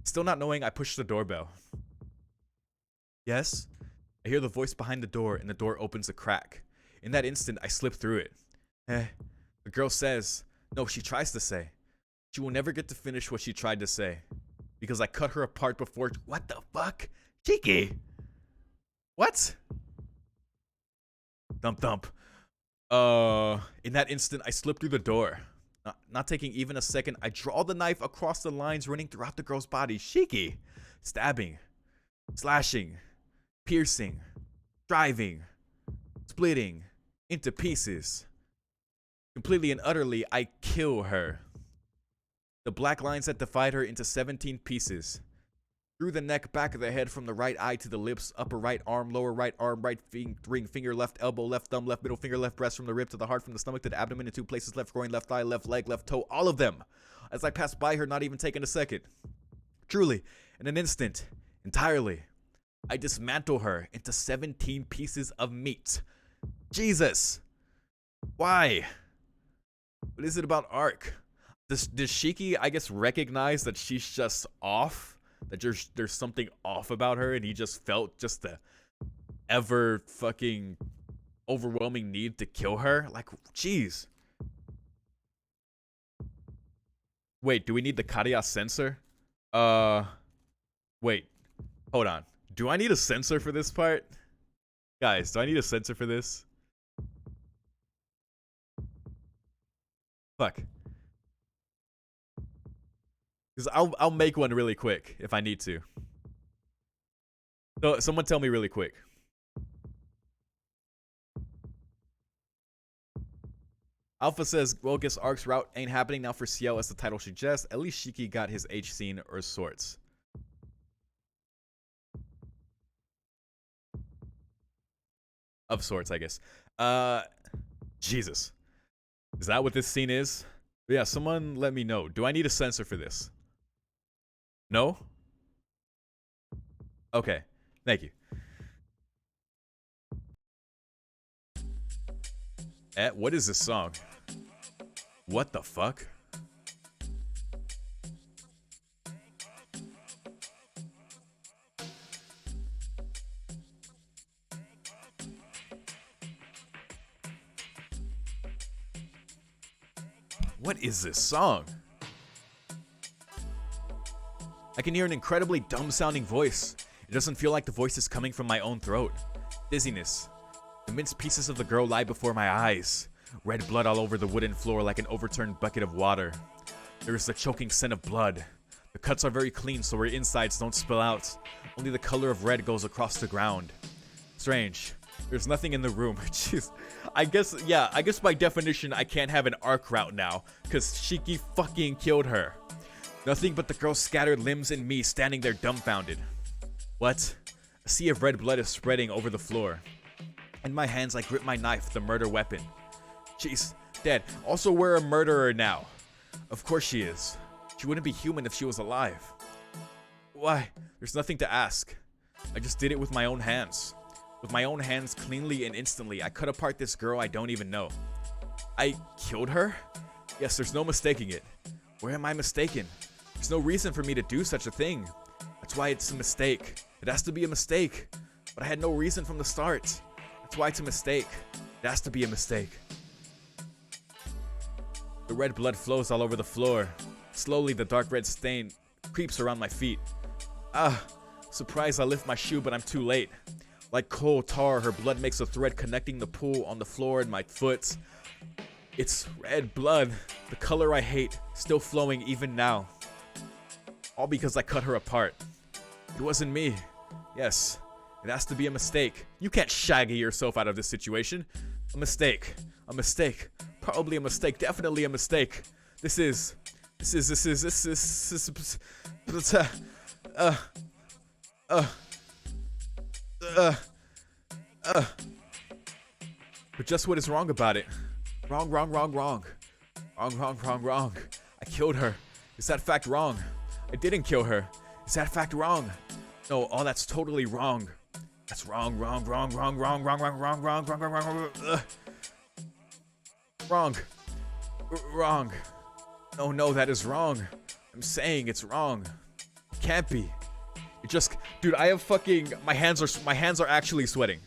Still not knowing, I push the doorbell. Yes? I hear the voice behind the door, and the door opens a crack. In that instant, I slip through it. The girl says, no, she tries to say. She will never get to finish what she tried to say. Because I cut her apart before. What the fuck? Cheeky! What? Thump thump. In that instant, I slip through the door. Not taking even a second, I draw the knife across the lines running throughout the girl's body. Shiki! Stabbing. Slashing. Piercing. Driving. Splitting. Into pieces. Completely and utterly, I kill her. The black lines that divide her into 17 pieces. Through the neck, back of the head, from the right eye to the lips, upper right arm, lower right arm, right ring finger, left elbow, left thumb, left middle finger, left breast, from the rib to the heart, from the stomach to the abdomen in 2 places, left groin, left thigh, left leg, left toe, all of them. As I pass by her, not even taking a second. Truly, in an instant, entirely, I dismantle her into 17 pieces of meat. Jesus! Why? What is it about Ark? Does Shiki, I guess, recognize that she's just off? That there's something off about her, and he just felt just the ever fucking overwhelming need to kill her? Like, jeez. Wait, do we need the Kariya sensor? Wait. Hold on. Do I need a sensor for this part? Guys, do I need a sensor for this? Fuck. Because I'll make one really quick if I need to. So someone tell me really quick. Alpha says, well, guess Ark's route ain't happening now for Ciel, as the title suggests. At least Shiki got his H scene or sorts. Of sorts, I guess. Jesus. Is that what this scene is? Yeah, someone let me know. Do I need a sensor for this? No? Okay. Thank you. What is this song? What the fuck? What is this song? I can hear an incredibly dumb-sounding voice. It doesn't feel like the voice is coming from my own throat. Dizziness. The minced pieces of the girl lie before my eyes. Red blood all over the wooden floor like an overturned bucket of water. There is the choking scent of blood. The cuts are very clean so her insides don't spill out. Only the color of red goes across the ground. Strange. There's nothing in the room. Jeez. I guess by definition I can't have an Ark route now, because Shiki fucking killed her. Nothing but the girl's scattered limbs and me standing there dumbfounded. What? A sea of red blood is spreading over the floor. In my hands I grip my knife, the murder weapon. She's dead. Also, we're a murderer now. Of course she is. She wouldn't be human if she was alive. Why? There's nothing to ask. I just did it with my own hands. With my own hands, cleanly and instantly, I cut apart this girl I don't even know. I killed her? Yes, there's no mistaking it. Where am I mistaken? There's no reason for me to do such a thing. That's why it's a mistake. It has to be a mistake. But I had no reason from the start. That's why it's a mistake. It has to be a mistake. The red blood flows all over the floor. Slowly, the dark red stain creeps around my feet. Surprised I lift my shoe, but I'm too late. Like coal tar, her blood makes a thread connecting the pool on the floor and my foot. It's red blood, the color I hate, still flowing even now. All because I cut her apart. It wasn't me. Yes, it has to be a mistake. You can't shaggy yourself out of this situation. A mistake. A mistake. Probably a mistake. Definitely a mistake. This is. But just what is wrong about it? Wrong. Wrong. I killed her. Is that fact wrong? I didn't kill her. Is that fact wrong? No, all that's totally wrong. That's wrong. Wrong. Oh no, that is wrong. I'm saying it's wrong. It can't be. It just, dude, I have fucking, my hands are actually sweating.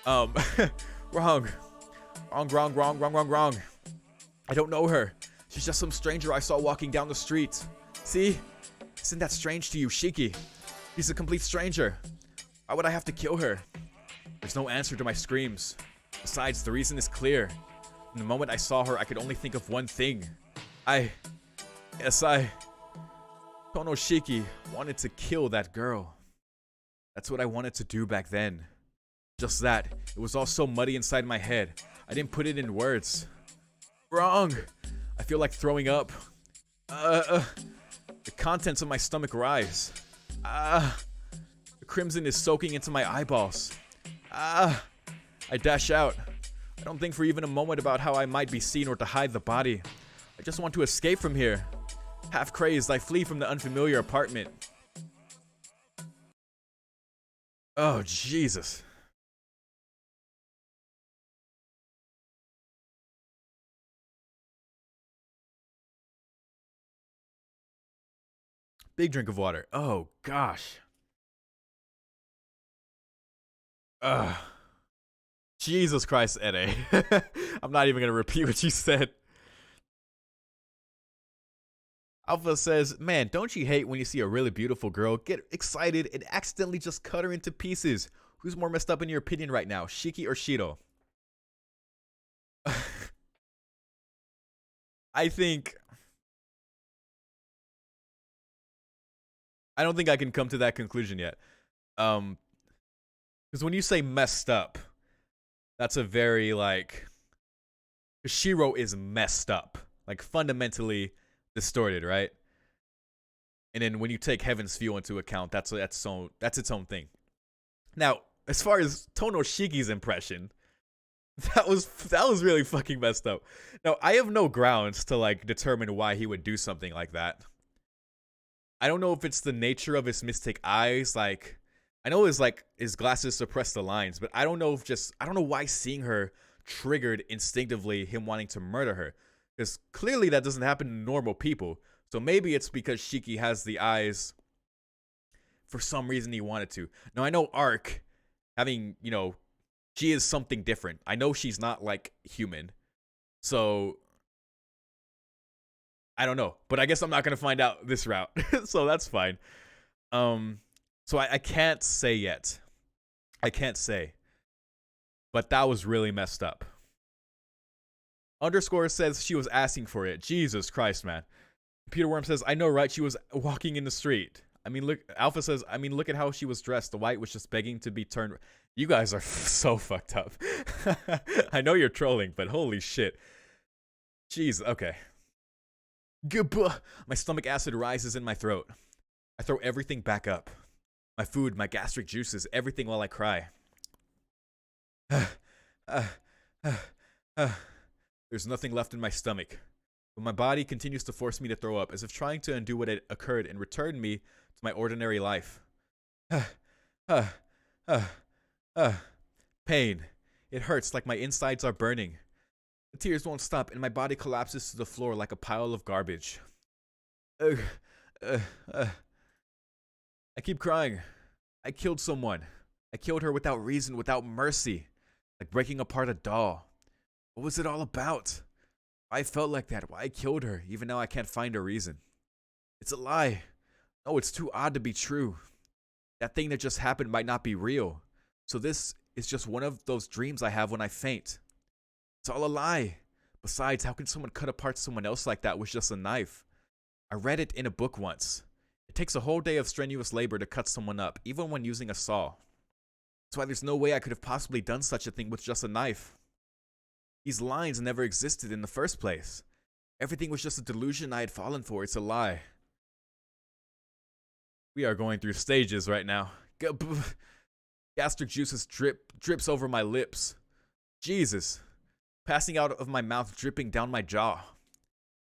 Wrong. Wrong. I don't know her. She's just some stranger I saw walking down the street. See? Isn't that strange to you, Shiki? She's a complete stranger. Why would I have to kill her? There's no answer to my screams. Besides, the reason is clear. In the moment I saw her, I could only think of one thing. Tonoshiki wanted to kill that girl. That's what I wanted to do back then. Just that. It was all so muddy inside my head. I didn't put it in words. Wrong. I feel like throwing up. The contents of my stomach rise. The crimson is soaking into my eyeballs. I dash out. I don't think for even a moment about how I might be seen or to hide the body. I just want to escape from here. Half crazed, I flee from the unfamiliar apartment. Oh, Jesus. Big drink of water. Oh, gosh. Jesus Christ, Ede. I'm not even going to repeat what you said. Alpha says, man, don't you hate when you see a really beautiful girl, get excited, and accidentally just cut her into pieces? Who's more messed up in your opinion right now, Shiki or Shiro? I don't think I can come to that conclusion yet. Because when you say messed up, that's a very, like, Shiro is messed up. Like, fundamentally distorted, right? And then when you take Heaven's View into account, that's its own thing. Now, as far as Tonoshiki's impression, that was really fucking messed up. Now, I have no grounds to like determine why he would do something like that. I don't know if it's the nature of his mystic eyes, like I know his glasses suppress the lines, but I don't know why seeing her triggered instinctively him wanting to murder her. Because clearly that doesn't happen to normal people. So maybe it's because Shiki has the eyes for some reason he wanted to. Now I know Arc, having, she is something different. I know she's not like human. So I don't know. But I guess I'm not gonna find out this route. So that's fine. So I can't say yet. I can't say. But that was really messed up. Underscore says she was asking for it. Jesus Christ, man. Peter Worm says, I know, right? She was walking in the street. I mean, look. Alpha says, I mean, look at how she was dressed. The white was just begging to be turned. You guys are so fucked up. I know you're trolling, but holy shit. Jeez, okay. My stomach acid rises in my throat. I throw everything back up. My food, my gastric juices, everything while I cry. There's nothing left in my stomach. But my body continues to force me to throw up, as if trying to undo what had occurred and return me to my ordinary life. Pain. It hurts like my insides are burning. The tears won't stop, and my body collapses to the floor like a pile of garbage. I keep crying. I killed someone. I killed her without reason, without mercy. Like breaking apart a doll. What was it all about? Why I felt like that? Why I killed her? Even now I can't find a reason. It's a lie. No, it's too odd to be true. That thing that just happened might not be real. So this is just one of those dreams I have when I faint. It's all a lie. Besides, how can someone cut apart someone else like that with just a knife? I read it in a book once. It takes a whole day of strenuous labor to cut someone up, even when using a saw. That's why there's no way I could have possibly done such a thing with just a knife. These lines never existed in the first place. Everything was just a delusion I had fallen for. It's a lie. We are going through stages right now. Gastric juices drips over my lips. Jesus. Passing out of my mouth, dripping down my jaw.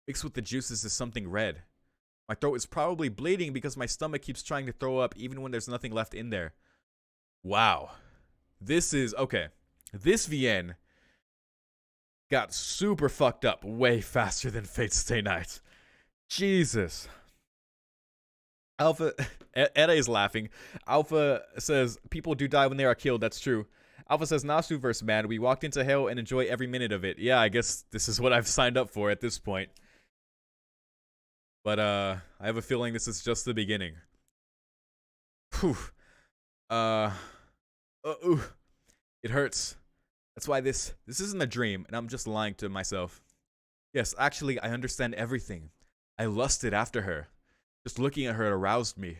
Mixed with the juices is something red. My throat is probably bleeding because my stomach keeps trying to throw up even when there's nothing left in there. Wow. This is, okay. This VN got super fucked up way faster than Fate Stay Night. Jesus. Alpha, Eda is laughing. Alpha says, people do die when they are killed, that's true. Alpha says, Nasu verse, man, we walked into hell and enjoy every minute of it. Yeah, I guess this is what I've signed up for at this point. But, I have a feeling this is just the beginning. Whew. It hurts. That's why this isn't a dream, and I'm just lying to myself. Yes, actually, I understand everything. I lusted after her. Just looking at her aroused me.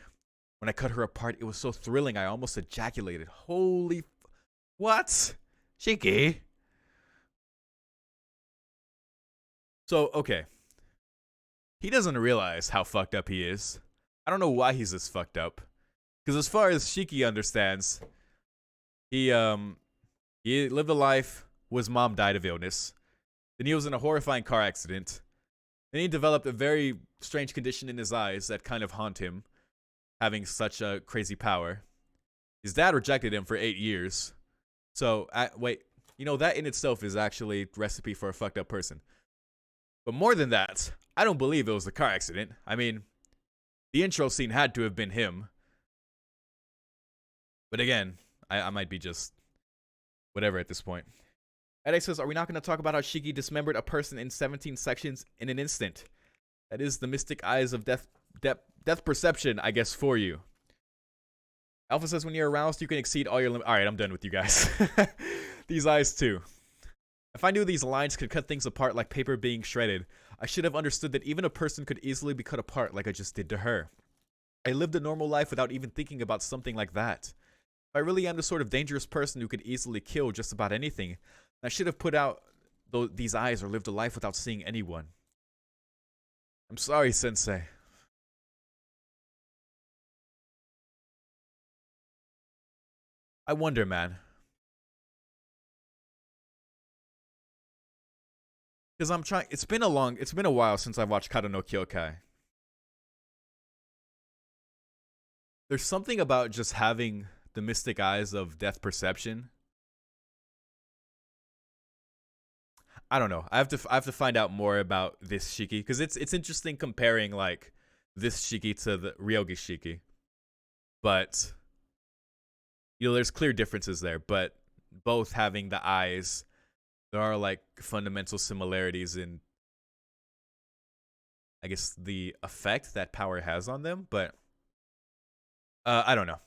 When I cut her apart, it was so thrilling I almost ejaculated. Holy what? Shiki? So, okay. He doesn't realize how fucked up he is. I don't know why he's this fucked up. Because as far as Shiki understands, he lived a life where his mom died of illness. Then he was in a horrifying car accident. Then he developed a very strange condition in his eyes that kind of haunt him, having such a crazy power. His dad rejected him for 8 years. So, wait, you know, that in itself is actually a recipe for a fucked up person. But more than that, I don't believe it was a car accident. I mean, the intro scene had to have been him. But again, I might be just whatever at this point. Ede says, are we not going to talk about how Shiki dismembered a person in 17 sections in an instant? That is the mystic eyes of death perception, I guess, for you. Alpha says, when you're aroused, you can exceed all your limits. Alright, I'm done with you guys. These eyes, too. If I knew these lines could cut things apart like paper being shredded, I should have understood that even a person could easily be cut apart like I just did to her. I lived a normal life without even thinking about something like that. If I really am the sort of dangerous person who could easily kill just about anything, I should have put out these eyes or lived a life without seeing anyone. I'm sorry, Sensei. I wonder, man. Because I'm trying. It's been a while since I've watched Kata no Kyokai. There's something about just having the mystic eyes of death perception. I don't know. I have to find out more about this Shiki because it's interesting comparing like this Shiki to the Ryogi Shiki. But you know, there's clear differences there, but both having the eyes, there are like fundamental similarities in I guess the effect that power has on them, but I don't know.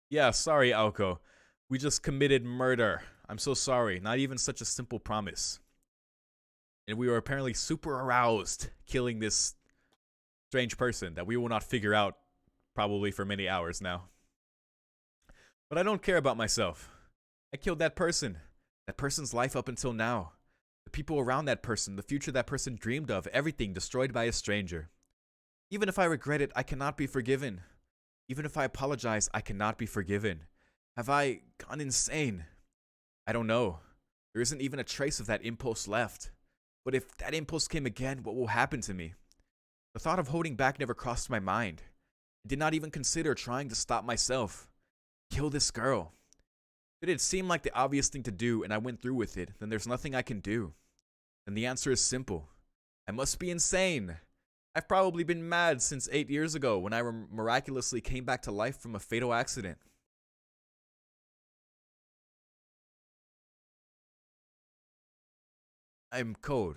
Yeah, sorry, Aoko. We just committed murder. I'm so sorry. Not even such a simple promise. And we were apparently super aroused killing this strange person that we will not figure out probably for many hours now. But I don't care about myself. I killed that person. That person's life up until now. The people around that person, the future that person dreamed of, everything destroyed by a stranger. Even if I regret it, I cannot be forgiven. Even if I apologize, I cannot be forgiven. Have I gone insane? I don't know. There isn't even a trace of that impulse left. But if that impulse came again, what will happen to me? The thought of holding back never crossed my mind. I did not even consider trying to stop myself. Kill this girl. If it seemed like the obvious thing to do and I went through with it, then there's nothing I can do. And the answer is simple. I must be insane. I've probably been mad since 8 years ago when I miraculously came back to life from a fatal accident. I'm cold.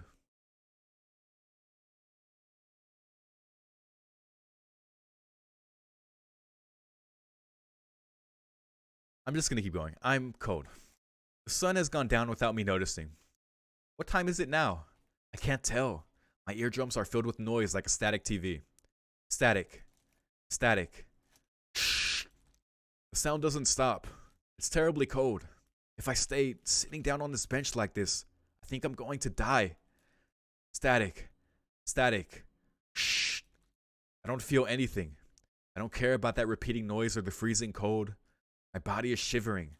I'm just gonna keep going. I'm cold. The sun has gone down without me noticing. What time is it now? I can't tell. My eardrums are filled with noise like a static TV. Static. Static. Shh. The sound doesn't stop. It's terribly cold. If I stay sitting down on this bench like this, I think I'm going to die. Static. Static. Shh. I don't feel anything. I don't care about that repeating noise or the freezing cold. My body is shivering.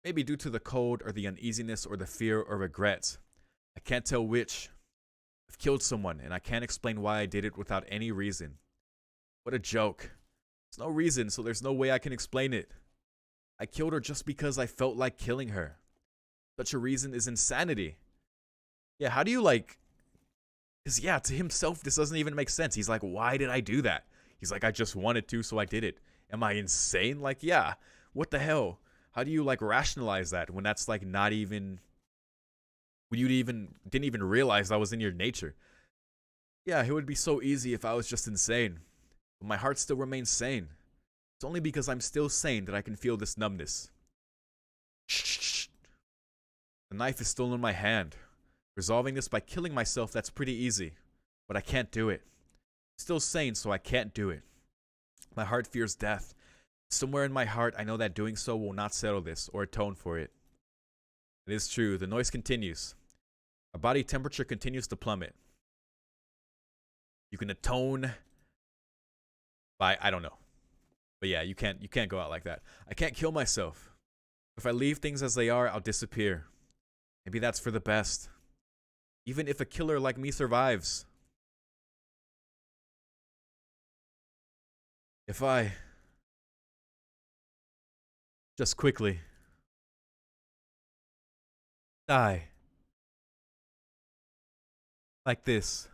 Maybe due to the cold or the uneasiness or the fear or regret. I can't tell which. I've killed someone and I can't explain why I did it without any reason. What a joke. There's no reason, so there's no way I can explain it. I killed her just because I felt like killing her. Such a reason is insanity. Yeah, how do you Because, yeah, to himself, this doesn't even make sense. He's like, why did I do that? He's like, I just wanted to, so I did it. Am I insane? Like, yeah, what the hell? How do you, like, rationalize that when that's, like, not even... when you didn't even realize that was in your nature? Yeah, it would be so easy if I was just insane. But my heart still remains sane. It's only because I'm still sane that I can feel this numbness. Shh. The knife is still in my hand. Resolving this by killing myself, that's pretty easy. But I can't do it. Still sane, so I can't do it. My heart fears death. Somewhere in my heart, I know that doing so will not settle this or atone for it. It is true. The noise continues. Our body temperature continues to plummet. You can atone by, I don't know. But yeah, you can't go out like that. I can't kill myself. If I leave things as they are, I'll disappear. Maybe that's for the best. Even if a killer like me survives. If I just quickly die like this.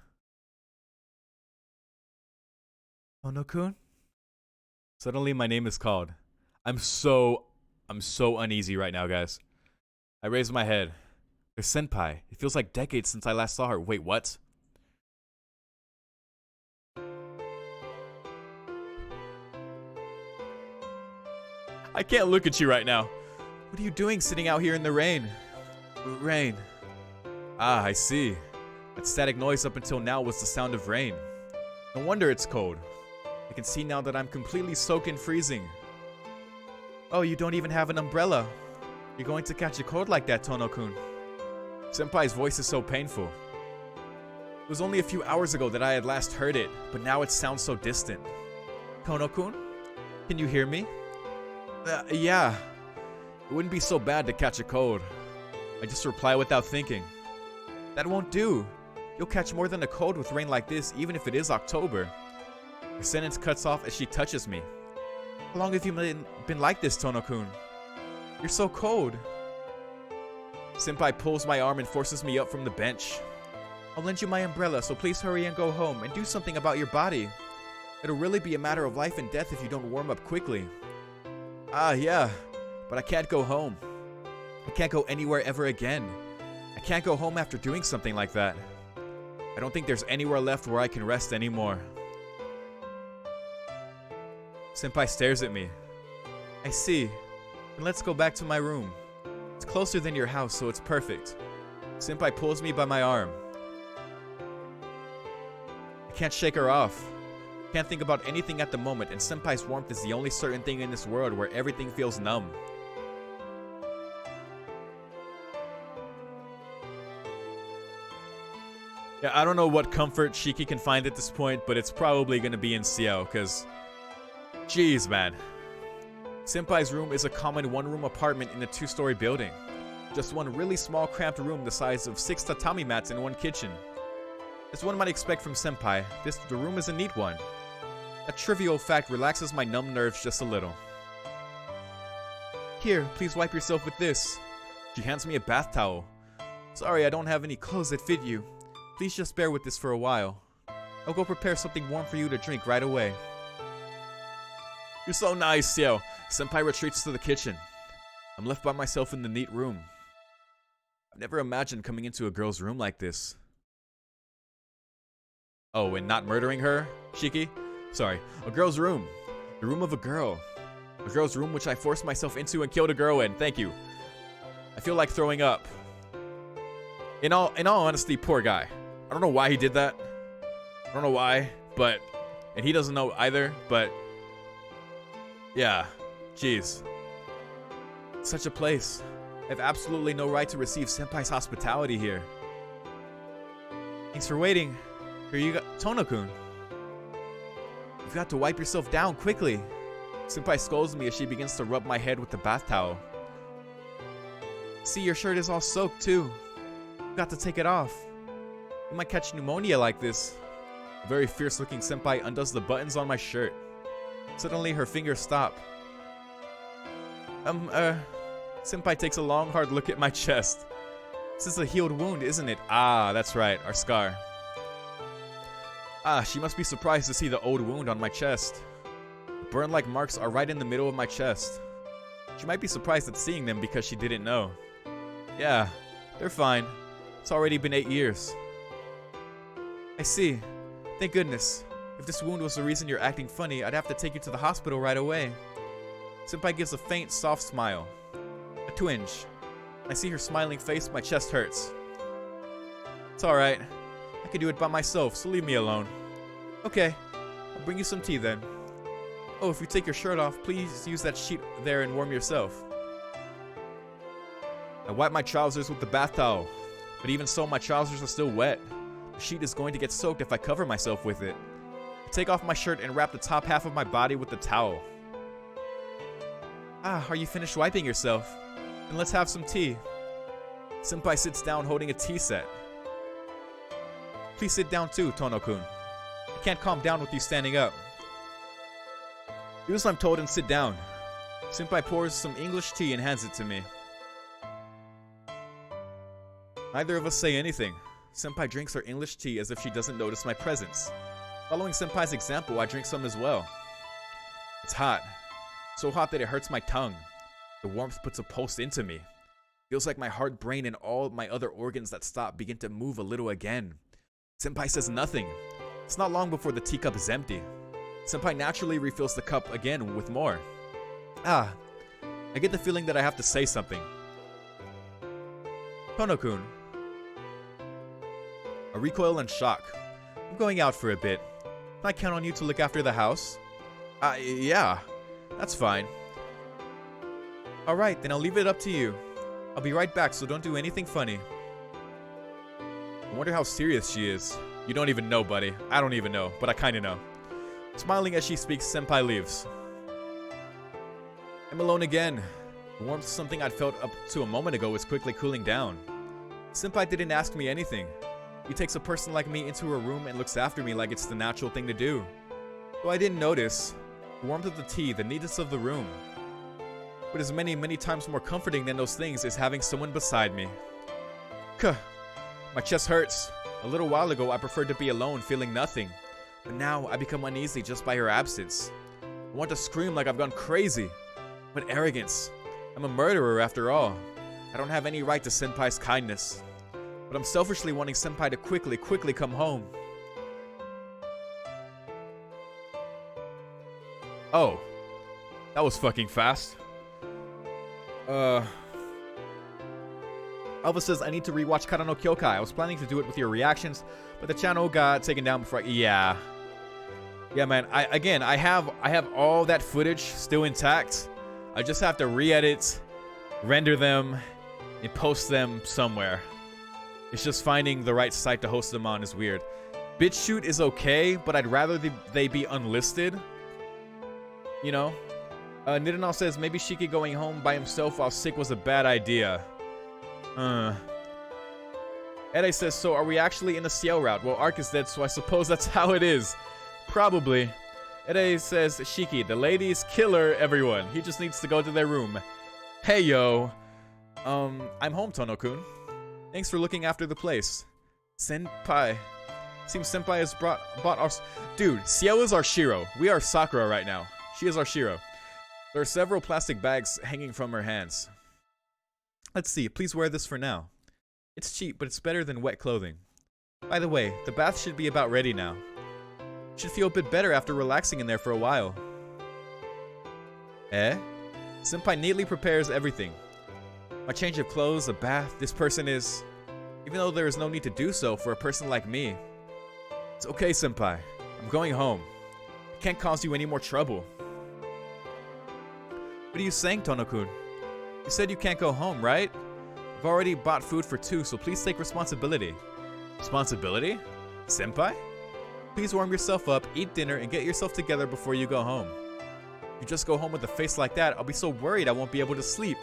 Ono-kun? Suddenly my name is called. I'm so uneasy right now, guys. I raise my head. There's Senpai. It feels like decades since I last saw her. Wait, what? I can't look at you right now. What are you doing sitting out here in the rain? Rain. Ah, I see. That static noise up until now was the sound of rain. No wonder it's cold. I can see now that I'm completely soaked and freezing. Oh, you don't even have an umbrella. You're going to catch a cold like that, Tono-kun. Senpai's voice is so painful. It was only a few hours ago that I had last heard it, but now it sounds so distant. Tono-kun? Can you hear me? Yeah. It wouldn't be so bad to catch a cold. I just reply without thinking. That won't do. You'll catch more than a cold with rain like this, even if it is October. Her sentence cuts off as she touches me. How long have you been like this, Tono-kun? You're so cold. Senpai pulls my arm and forces me up from the bench. I'll lend you my umbrella, so please hurry and go home and do something about your body. It'll really be a matter of life and death if you don't warm up quickly. Ah, yeah, but I can't go home. I can't go anywhere ever again. I can't go home after doing something like that. I don't think there's anywhere left where I can rest anymore. Senpai stares at me. I see. Then let's go back to my room. It's closer than your house, so it's perfect. Senpai pulls me by my arm. I can't shake her off. Can't think about anything at the moment, and Senpai's warmth is the only certain thing in this world where everything feels numb. Yeah, I don't know what comfort Shiki can find at this point, but it's probably gonna be in Ciel, because... jeez, man. Senpai's room is a common one-room apartment in a two-story building. Just one really small cramped room the size of 6 tatami mats in one kitchen. As one might expect from Senpai, the room is a neat one. That trivial fact relaxes my numb nerves just a little. Here, please wipe yourself with this. She hands me a bath towel. Sorry, I don't have any clothes that fit you. Please just bear with this for a while. I'll go prepare something warm for you to drink right away. You're so nice, Ciel. Senpai retreats to the kitchen. I'm left by myself in the neat room. I've never imagined coming into a girl's room like this. Oh, and not murdering her, Shiki? Sorry, a girl's room. The room of a girl. A girl's room which I forced myself into and killed a girl in. Thank you. I feel like throwing up. In all honesty, poor guy. I don't know why he did that. I don't know why, but... and he doesn't know either, but... yeah. Jeez. Such a place. I have absolutely no right to receive Senpai's hospitality here. Thanks for waiting. Here you go. Tono-kun. You've got to wipe yourself down quickly. Senpai scolds me as she begins to rub my head with the bath towel. See, your shirt is all soaked too. You've got to take it off. You might catch pneumonia like this. A very fierce-looking senpai undoes the buttons on my shirt. Suddenly, her fingers stop. Senpai takes a long, hard look at my chest. This is a healed wound, isn't it? Ah, that's right, our scar. Ah, she must be surprised to see the old wound on my chest. The burn-like marks are right in the middle of my chest. She might be surprised at seeing them because she didn't know. Yeah, they're fine. It's already been 8 years. I see. Thank goodness. If this wound was the reason you're acting funny, I'd have to take you to the hospital right away. Senpai gives a faint, soft smile. A twinge. When I see her smiling face, my chest hurts. It's alright. I can do it by myself, so leave me alone. Okay, I'll bring you some tea then. Oh, if you take your shirt off, please use that sheet there and warm yourself. I wipe my trousers with the bath towel, but even so, my trousers are still wet. The sheet is going to get soaked if I cover myself with it. I take off my shirt and wrap the top half of my body with the towel. Ah, are you finished wiping yourself? Then let's have some tea. Senpai sits down holding a tea set. Please sit down too, Tono-kun. I can't calm down with you standing up. Do as I'm told and sit down. Senpai pours some English tea and hands it to me. Neither of us say anything. Senpai drinks her English tea as if she doesn't notice my presence. Following Senpai's example, I drink some as well. It's hot. So hot that it hurts my tongue. The warmth puts a pulse into me. Feels like my heart, brain, and all my other organs that stop begin to move a little again. Senpai says nothing. It's not long before the teacup is empty. Senpai naturally refills the cup again with more. Ah, I get the feeling that I have to say something. Tono-kun. I recoil in shock. I'm going out for a bit. Can I count on you to look after the house? Yeah, that's fine. Alright, then I'll leave it up to you. I'll be right back, so don't do anything funny. I wonder how serious she is. You don't even know, buddy. I don't even know, but I kinda know. Smiling as she speaks, Senpai leaves. I'm alone again. The warmth of something I'd felt up to a moment ago is quickly cooling down. Senpai didn't ask me anything. He takes a person like me into her room and looks after me like it's the natural thing to do. Though I didn't notice, the warmth of the tea, the neatness of the room. What is many, many times more comforting than those things is having someone beside me. Kuh. My chest hurts. A little while ago, I preferred to be alone, feeling nothing. But now, I become uneasy just by her absence. I want to scream like I've gone crazy. What arrogance. I'm a murderer after all. I don't have any right to Senpai's kindness. But I'm selfishly wanting Senpai to quickly come home. Oh. That was fucking fast. Alva says I need to rewatch Kara no Kyokai. I was planning to do it with your reactions, but the channel got taken down before yeah, man. I have all that footage still intact. I just have to re-edit, render them, and post them somewhere. It's just finding the right site to host them on is weird. BitChute is okay, but I'd rather they be unlisted. You know? Nidanal says maybe Shiki going home by himself while sick was a bad idea. Ede says, so are we actually in the Ciel route? Well, Ark is dead, so I suppose that's how it is. Probably. Ede says, Shiki, the lady's killer, everyone. He just needs to go to their room. Hey, yo. I'm home, Tono-kun. Thanks for looking after the place. Senpai. Seems Senpai has bought our... Dude, Ciel is our Shiro. We are Sakura right now. She is our Shiro. There are several plastic bags hanging from her hands. Let's see, please wear this for now. It's cheap, but it's better than wet clothing. By the way, the bath should be about ready now. Should feel a bit better after relaxing in there for a while. Eh? Senpai neatly prepares everything. My change of clothes, a bath, this person is... Even though there is no need to do so for a person like me. It's okay, Senpai. I'm going home. I can't cause you any more trouble. What are you saying, Tono-kun? You said you can't go home, right? I've already bought food for 2, so please take responsibility. Responsibility? Senpai? Please warm yourself up, eat dinner, and get yourself together before you go home. If you just go home with a face like that, I'll be so worried I won't be able to sleep.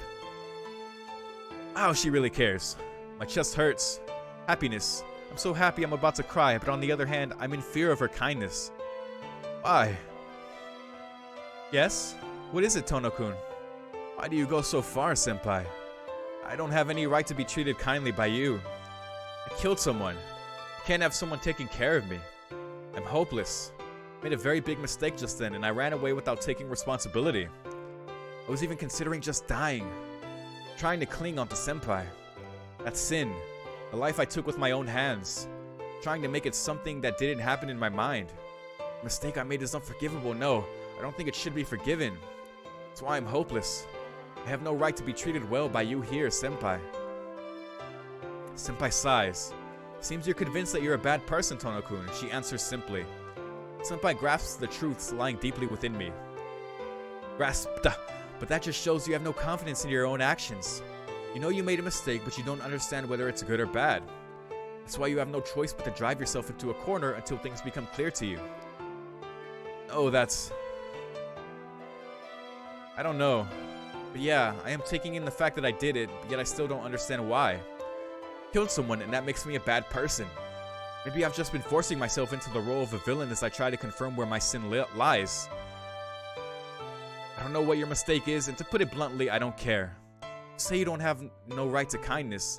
Ow, she really cares. My chest hurts. Happiness. I'm so happy I'm about to cry, but on the other hand, I'm in fear of her kindness. Why? Yes? What is it, Tono-kun? Why do you go so far, Senpai? I don't have any right to be treated kindly by you. I killed someone. I can't have someone taking care of me. I'm hopeless. I made a very big mistake just then, and I ran away without taking responsibility. I was even considering just dying, trying to cling onto senpai. That's sin, a life I took with my own hands, trying to make it something that didn't happen in my mind. The mistake I made is unforgivable. No, I don't think it should be forgiven. That's why I'm hopeless. I have no right to be treated well by you here, senpai. Senpai sighs. Seems you're convinced that you're a bad person, Tono-kun. She answers simply. Senpai grasps the truths lying deeply within me. Grasped. But that just shows you have no confidence in your own actions. You know you made a mistake, but you don't understand whether it's good or bad. That's why you have no choice but to drive yourself into a corner until things become clear to you. Oh, that's... I don't know. But yeah, I am taking in the fact that I did it, yet I still don't understand why. Killed someone, and that makes me a bad person. Maybe I've just been forcing myself into the role of a villain as I try to confirm where my sin lies. I don't know what your mistake is, and to put it bluntly, I don't care. Say you don't have no right to kindness.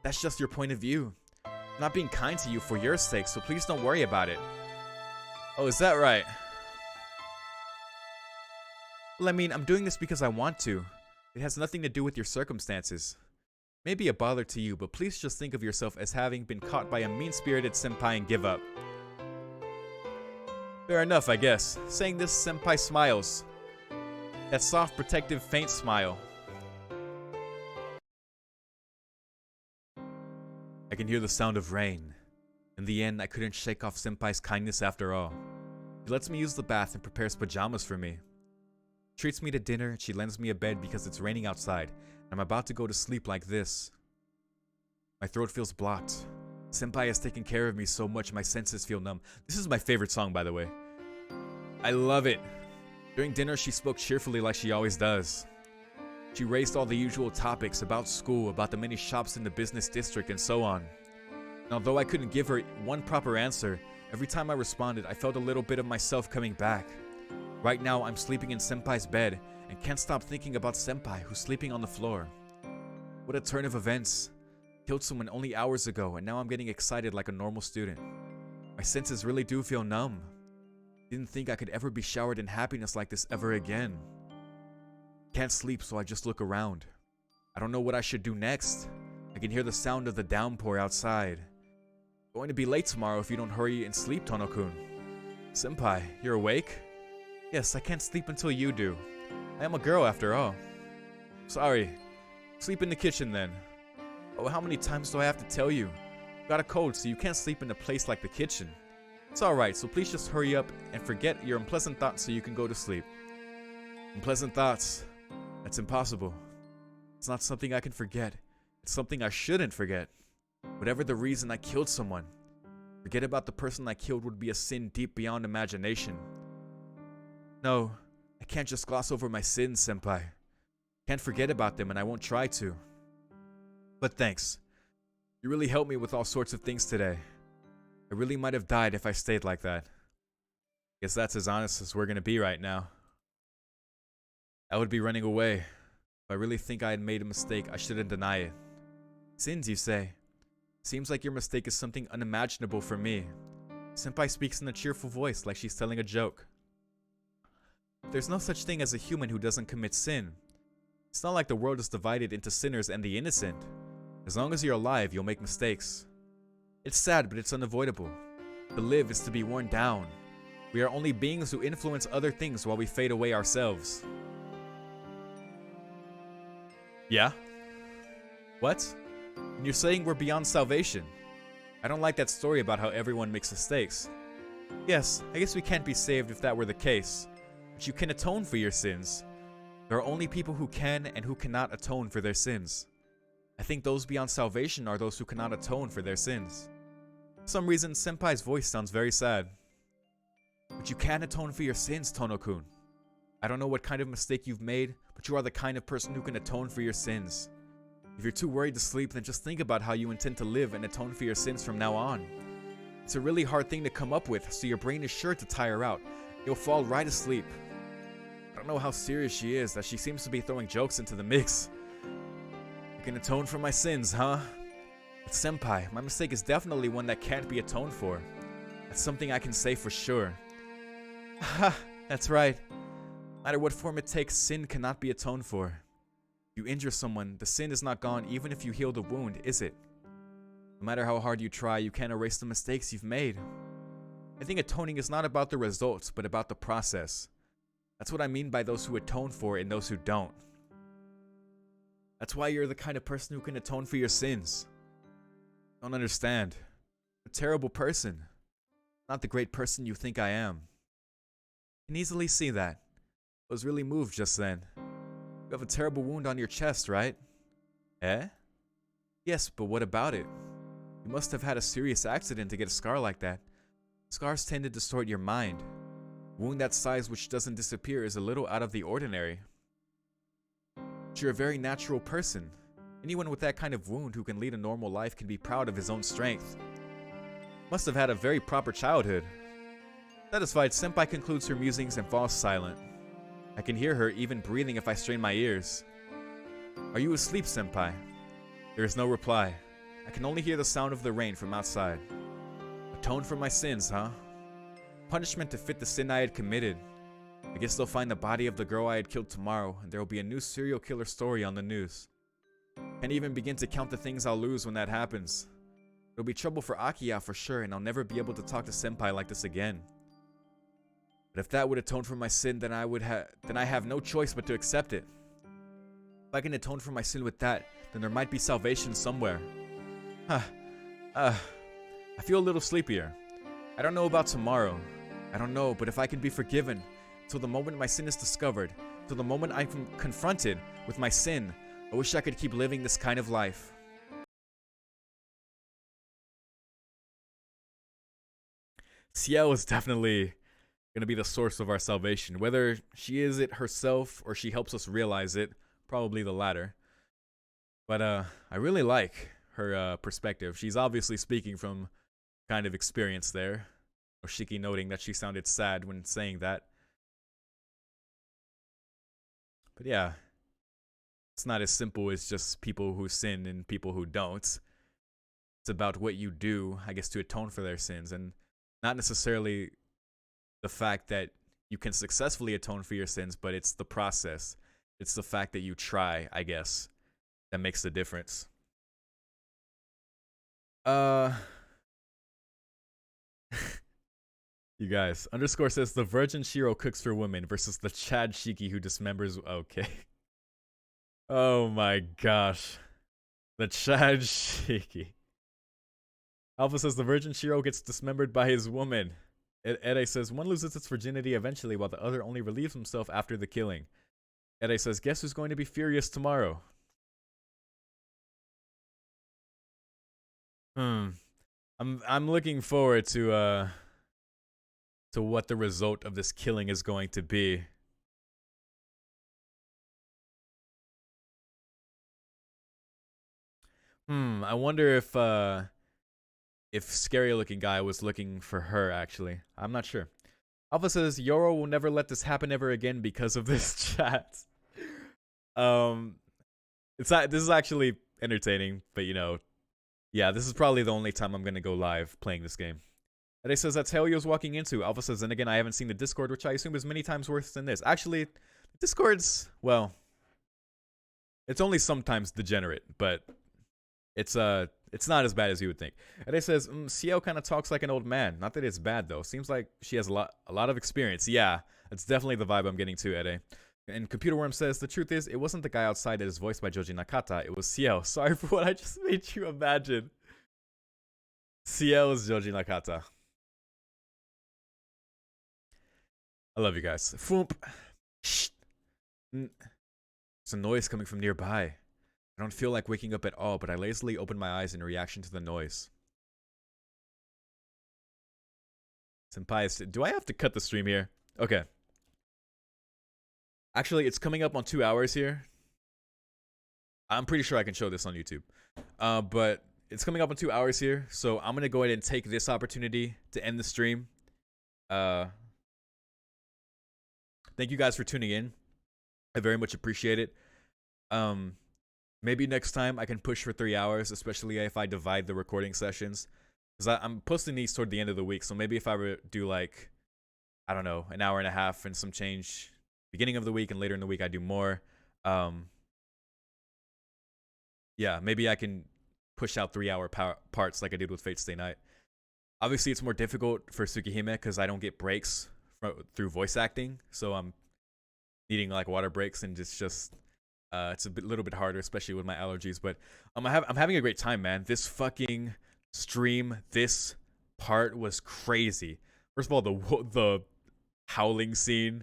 That's just your point of view. I'm not being kind to you for your sake, so please don't worry about it. Oh, is that right? Well, I mean, I'm doing this because I want to. It has nothing to do with your circumstances. Maybe a bother to you, but please just think of yourself as having been caught by a mean-spirited senpai and give up. Fair enough, I guess. Saying this, senpai smiles. That soft, protective, faint smile. I can hear the sound of rain. In the end, I couldn't shake off senpai's kindness after all. She lets me use the bath and prepares pajamas for me. Treats me to dinner, and she lends me a bed because it's raining outside. I'm about to go to sleep like this. My throat feels blocked. Senpai has taken care of me so much my senses feel numb. This is my favorite song, by the way. I love it. During dinner, she spoke cheerfully like she always does. She raised all the usual topics about school, about the many shops in the business district, and so on. And although I couldn't give her one proper answer, every time I responded, I felt a little bit of myself coming back. Right now, I'm sleeping in senpai's bed, and can't stop thinking about senpai who's sleeping on the floor. What a turn of events. Killed someone only hours ago, and now I'm getting excited like a normal student. My senses really do feel numb. Didn't think I could ever be showered in happiness like this ever again. Can't sleep, so I just look around. I don't know what I should do next. I can hear the sound of the downpour outside. Going to be late tomorrow if you don't hurry and sleep, Tono-kun. Senpai, you're awake? Yes, I can't sleep until you do. I am a girl after all. Sorry. Sleep in the kitchen then. Oh, how many times do I have to tell you? You got a cold, so you can't sleep in a place like the kitchen. It's alright, so please just hurry up and forget your unpleasant thoughts so you can go to sleep. Unpleasant thoughts. That's impossible. It's not something I can forget. It's something I shouldn't forget. Whatever the reason I killed someone, forget about the person I killed would be a sin deep beyond imagination. No, I can't just gloss over my sins, senpai. Can't forget about them, and I won't try to. But thanks. You really helped me with all sorts of things today. I really might have died if I stayed like that. Guess that's as honest as we're gonna be right now. I would be running away. If I really think I had made a mistake, I shouldn't deny it. Sins, you say? Seems like your mistake is something unimaginable for me. Senpai speaks in a cheerful voice like she's telling a joke. There's no such thing as a human who doesn't commit sin. It's not like the world is divided into sinners and the innocent. As long as you're alive, you'll make mistakes. It's sad, but it's unavoidable. To live is to be worn down. We are only beings who influence other things while we fade away ourselves. Yeah? What? And you're saying we're beyond salvation? I don't like that story about how everyone makes mistakes. Yes, I guess we can't be saved if that were the case. But you can atone for your sins. There are only people who can and who cannot atone for their sins. I think those beyond salvation are those who cannot atone for their sins. For some reason, Senpai's voice sounds very sad. But you can atone for your sins, Tono-kun. I don't know what kind of mistake you've made, but you are the kind of person who can atone for your sins. If you're too worried to sleep, then just think about how you intend to live and atone for your sins from now on. It's a really hard thing to come up with, so your brain is sure to tire out. You'll fall right asleep. I don't know how serious she is, that she seems to be throwing jokes into the mix. I can atone for my sins, huh? But senpai, my mistake is definitely one that can't be atoned for. I That's something I can say for sure. Ha, that's right. No matter what form it takes, sin cannot be atoned for. If you injure someone, the sin is not gone even if you heal the wound, is it? No matter how hard you try, you can't erase the mistakes you've made. I think atoning is not about the results, but about the process. That's what I mean by those who atone for it and those who don't. That's why you're the kind of person who can atone for your sins. I don't understand. I'm a terrible person. Not the great person you think I am. I can easily see that. I was really moved just then. You have a terrible wound on your chest, right? Eh? Yes, but what about it? You must have had a serious accident to get a scar like that. Scars tend to distort your mind. A wound that size which doesn't disappear is a little out of the ordinary. But you're a very natural person. Anyone with that kind of wound who can lead a normal life can be proud of his own strength. Must have had a very proper childhood. Satisfied, Senpai concludes her musings and falls silent. I can hear her even breathing if I strain my ears. Are you asleep, Senpai? There is no reply. I can only hear the sound of the rain from outside. Atone for my sins, huh? Punishment to fit the sin I had committed. I guess they'll find the body of the girl I had killed tomorrow, and there will be a new serial killer story on the news. Can't even begin to count the things I'll lose when that happens. It'll be trouble for Akiya for sure, and I'll never be able to talk to Senpai like this again. But if that would atone for my sin, then I have no choice but to accept it. If I can atone for my sin with that, then there might be salvation somewhere. I feel a little sleepier. I don't know about tomorrow. I don't know, but if I can be forgiven, till the moment my sin is discovered, till the moment I'm confronted with my sin, I wish I could keep living this kind of life. Ciel is definitely going to be the source of our salvation. Whether she is it herself or she helps us realize it, probably the latter. But I really like her perspective. She's obviously speaking from kind of experience there. Oshiki noting that she sounded sad when saying that. But yeah, it's not as simple as just people who sin and people who don't. It's about what you do, I guess, to atone for their sins, and not necessarily the fact that you can successfully atone for your sins, but it's the process. It's the fact that you try, I guess, that makes the difference. You guys, underscore says the virgin Shiro cooks for women versus the Chad Shiki who dismembers. Okay. Oh my gosh. The Chad Shiki. Alpha says the virgin Shiro gets dismembered by his woman. Ede says one loses its virginity eventually while the other only relieves himself after the killing. Ede says guess who's going to be furious tomorrow? I'm looking forward to what the result of this killing is going to be. I wonder if scary looking guy was looking for her actually. I'm not sure. Alpha says YORO will never let this happen ever again because of this chat. This is actually entertaining, but you know, yeah, this is probably the only time I'm gonna go live playing this game. Ade says that's hell Yo's walking into. Alpha says, and again, I haven't seen the Discord, which I assume is many times worse than this. Actually, Discord's, well, it's only sometimes degenerate, but it's not as bad as you would think. Ade says, Ciel kind of talks like an old man. Not that it's bad though. Seems like she has a lot of experience. Yeah, that's definitely the vibe I'm getting to, Ede. And Computer Worm says, the truth is, it wasn't the guy outside that is voiced by Joji Nakata. It was Ciel. Sorry for what I just made you imagine. Ciel is Joji Nakata. I love you guys. Foomp. Shh. There's a noise coming from nearby. I don't feel like waking up at all, but I lazily open my eyes in reaction to the noise. Senpai, do I have to cut the stream here? Okay. Actually, it's coming up on 2 hours here. I'm pretty sure I can show this on YouTube. But it's coming up on 2 hours here, so I'm gonna go ahead and take this opportunity to end the stream. Thank you guys for tuning in. I very much appreciate it. Maybe next time I can push for 3 hours, especially if I divide the recording sessions. because I'm posting these toward the end of the week. So maybe if I were to do like, I don't know, an hour and a half and some change beginning of the week, and later in the week I do more. Yeah, maybe I can push out 3-hour parts like I did with Fate Stay Night. Obviously, it's more difficult for Tsukihime because I don't get breaks through voice acting, so I'm needing like water breaks, and it's just it's a little bit harder, especially with my allergies. But I'm having a great time, man. This fucking stream, this part was crazy. First of all, the howling scene,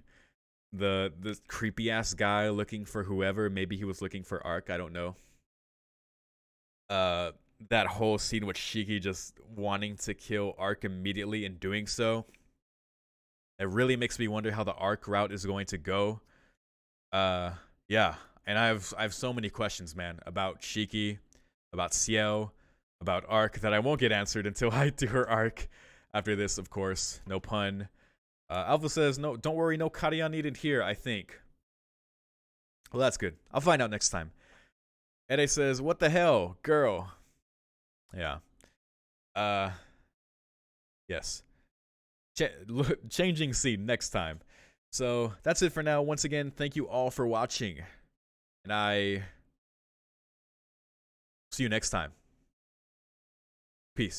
the creepy ass guy looking for whoever. Maybe he was looking for Ark. I don't know. That whole scene with Shiki just wanting to kill Ark immediately and doing so. It really makes me wonder how the Ark route is going to go. Yeah, and I have so many questions, man, about Shiki, about Ciel, about Ark that I won't get answered until I do her Ark after this, of course. No pun. Alpha says, no, don't worry, no Karya needed here, I think. Well, that's good. I'll find out next time. Ede says, what the hell, girl? Yeah. Yes. Changing scene next time. So that's it for now. Once again, thank you all for watching. And I see you next time.